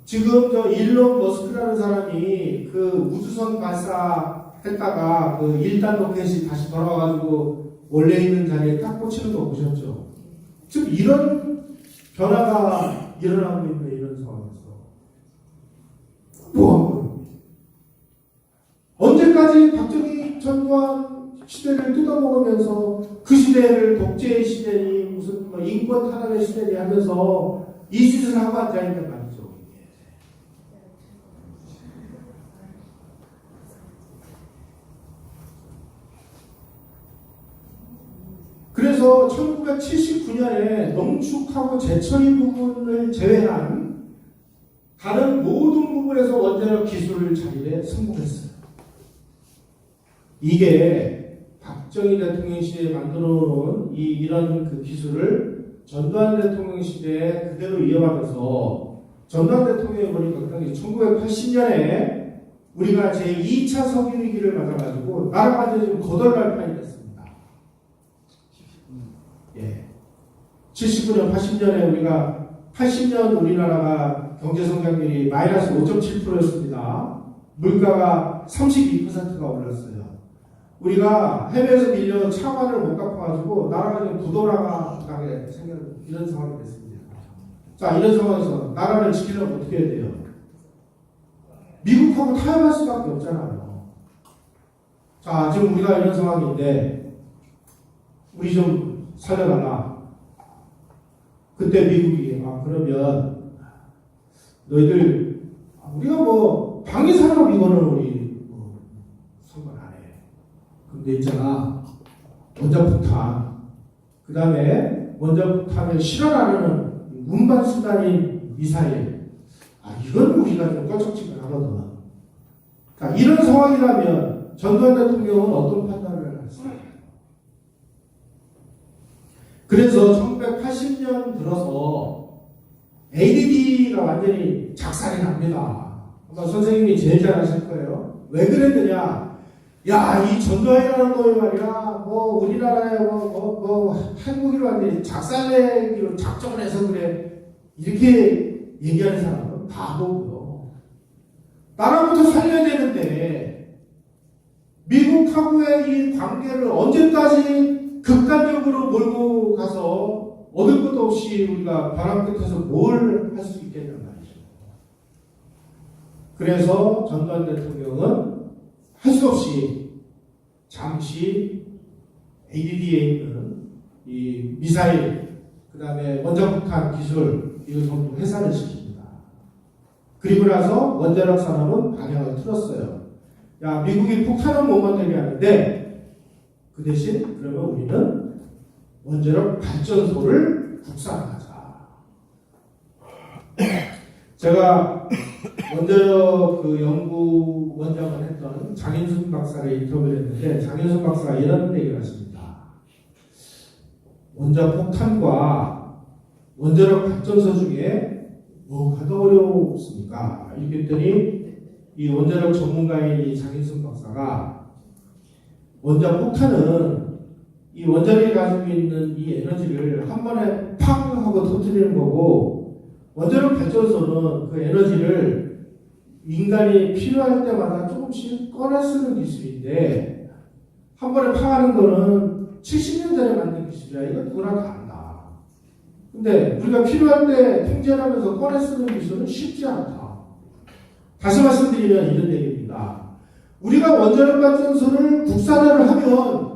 지금 저 일론 머스크라는 사람이 그 우주선 발사했다가 그 1단 로켓이 다시 돌아와가지고 원래 있는 자리에 딱 꽂히는 거 보셨죠? 지금 이런 변화가 일어나고 있는 이런 상황에서 뭐 언제까지 박정희 전두환 시대를 뜯어먹으면서 그 시대를 독재의 시대니 무슨 뭐 인권 탄압의 시대니 하면서 이 짓을 하고 앉아있는 말이죠. 그래서 1979년에 농축하고 제철인 부분을 제외한 다른 모든 부분에서 원자력 기술을 자리에 성공했어요. 이게 박정희 대통령 시대에 만들어 놓은 이런 그 기술을 전두환 대통령 시대에 그대로 이어가면서 전두환 대통령이 보니까 1980년에 우리가 제2차 석유위기를 맞아가지고 나라가 완전히 지금 거덜날 판이 됐습니다. 79년, 80년에 우리가 80년 우리나라가 경제성장률이 마이너스 5.7%였습니다. 물가가 32%가 올랐어요. 우리가 해외에서 밀려 차관을 못 갚아가지고 나라가 지금 부도나가게 생긴 이런 상황이 됐습니다. 자, 이런 상황에서 나라를 지키려면 어떻게 해야 돼요? 미국하고 타협할 수밖에 없잖아요. 자, 지금 우리가 이런 상황인데 우리 좀 살려달라. 그때 미국이 그러면 너희들 우리가 뭐 방위산업 이거는 우리 상관 안 해. 근데 있잖아 원자폭탄 그 다음에 원자폭탄을 실현하려는 운반 수단인 미사일 이건 우리가 좀 껄쩍지근하거든. 자, 이런 상황이라면 전두환 대통령은 어떤 판단을 했어요? 그래서 1980년 들어서 ADD가 완전히 작살이 납니다. 아마 선생님이 제일 잘 아실 거예요. 왜 그랬느냐? 야, 이 전두환이라는 놈이 말이야, 뭐 우리나라에 한국이로 완전히 작살내기로 작정을 해서 그래. 이렇게 얘기하는 사람은 바보고요. 나라부터 살려야 되는데 미국하고의 이 관계를 언제까지 극단적으로 몰고 가서 얻을 것도 없이 우리가 바람 끝에서 뭘 할 수 있겠냔 말이죠. 그래서 전두환 대통령은 할 수 없이 잠시 ADD에 있는 이 미사일, 그 다음에 원자폭탄 기술, 이걸 전부 해산을 시킵니다. 그리고 나서 원자력 산업은 방향을 틀었어요. 야, 미국이 폭탄은 못 만들게 하는데 그 대신 그러면 우리는 원자력 발전소를 국산화하자. 제가 원자력 그 연구 원장을 했던 장인순 박사를 인터뷰를 했는데 장인순 박사가 이런 얘기를 하십니다. 원자폭탄과 원자력 발전소 중에 뭐가 더 어렵습니까? 이렇게 했더니 이 원자력 전문가인 이 장인순 박사가 원자폭탄은 이 원자력이 가지고 있는 이 에너지를 한 번에 팡 하고 터뜨리는 거고 원자력 발전소는 그 에너지를 인간이 필요할 때마다 조금씩 꺼내 쓰는 기술인데 한 번에 팡 하는 거는 70년 전에 만든 기술이야. 이거 누구나 다 안다. 근데 우리가 필요할 때 통제하면서 꺼내 쓰는 기술은 쉽지 않다. 다시 말씀드리면 이런 얘기입니다. 우리가 원자력 발전소를 국산화를 하면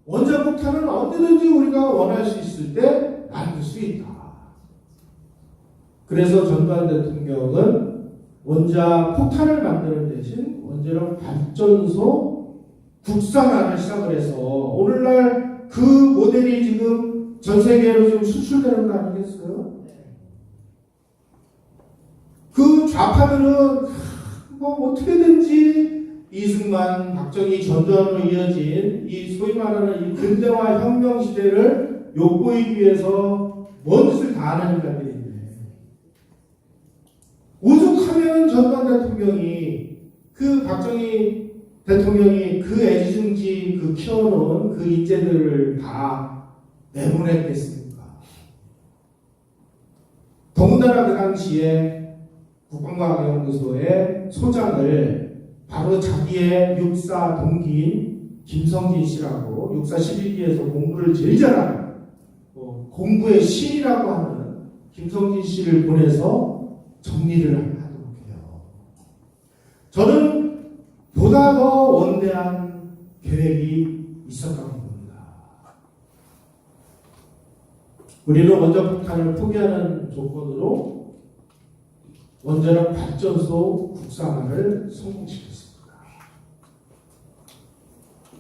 원자폭탄은 언제든지 우리가 원할 수 있을 때 만들 수 있다. 그래서 전두환 대통령은 원자폭탄을 만드는 대신 원자력 발전소 국산화를 시작을 해서 오늘날 그 모델이 지금 전 세계로 지금 수출되는 거 아니겠어요? 그 좌파들은 뭐 어떻게든지 이승만, 박정희, 전두환으로 이어진 이 소위 말하는 이 근대화 혁명 시대를 엿보이기 위해서 먼 짓을 다 하는 인간들인데 오죽하면 전두환 대통령이 그 박정희 대통령이 그 애지중지 그 키워놓은 그 인재들을 다 내보냈겠습니까? 더군다나 그 당시에 국방과학연구소의 소장을 바로 자기의 육사 동기인 김성진 씨라고 육사 11기에서 공부를 제일 잘하는 공부의 신이라고 하는 김성진 씨를 보내서 정리를 하도록 해요. 저는 보다 더 원대한 계획이 있었다고 봅니다. 우리는 원자폭탄을 포기하는 조건으로 원자력 발전소 국산화를 성공시켰습니다.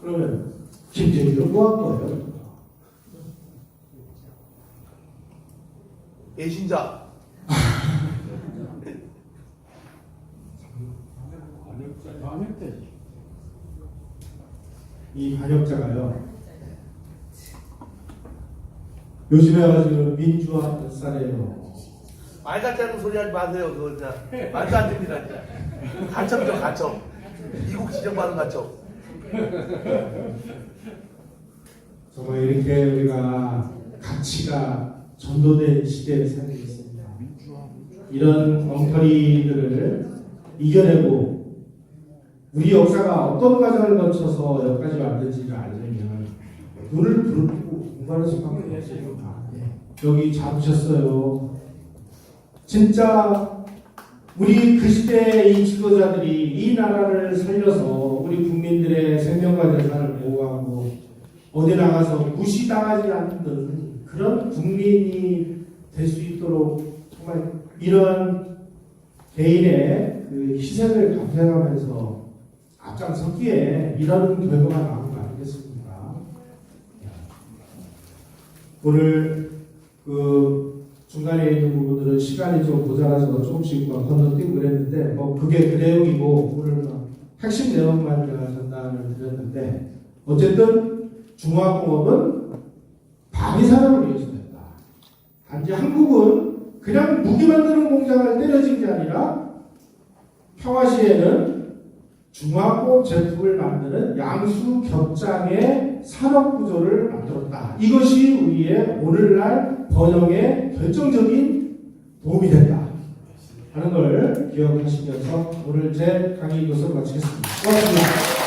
그러면 김정일은 뭐 한 거예요? 배신자. 이 반역자가요. 요즘에 와가지고 민주화 몇 살이에요. 말 같지 않은 소리 하지 마세요. 그거 진짜 말도 안 됩니다. 진짜. 가첩이죠, 가첩. 미국 지정받은 가첩. 정말 이렇게 우리가 가치가 전도된 시대에 살고 있습니다. 이런 엉터리들을 이겨내고 우리 역사가 어떤 과정을 거쳐서 여기까지 왔는지를 알려면 눈을 부릅뜨고 공부하는 수밖에 없습니다. 여기 잡으셨어요. 진짜 우리 그 시대의 이 지도자들이 이 나라를 살려서 우리 국민들의 생명과 재산을 보호하고 어디 나가서 무시당하지 않는 그런 국민이 될 수 있도록 정말 이런 개인의 그 희생을 감수하면서 앞장섰기에 이런 결과가 나온 거 아니겠습니까? 오늘 그 중간에 있는 부분들은 시간이 좀 모자라서 조금씩 건너뛰고 그랬는데 뭐 그게 그 내용이고 오늘 뭐 핵심 내용만 제가 전달을 드렸는데 어쨌든 중화공업은 방위산업을 위해서 됐다. 단지 한국은 그냥 무기 만드는 공장을 때려진 게 아니라 평화시에는 중화공업 제품을 만드는 양수 격장의 산업 구조를 만들었다. 이것이 우리의 오늘날 번영에 결정적인 도움이 된다 하는 걸 기억하시면서 오늘 제 강의 이것을 마치겠습니다. 고맙습니다.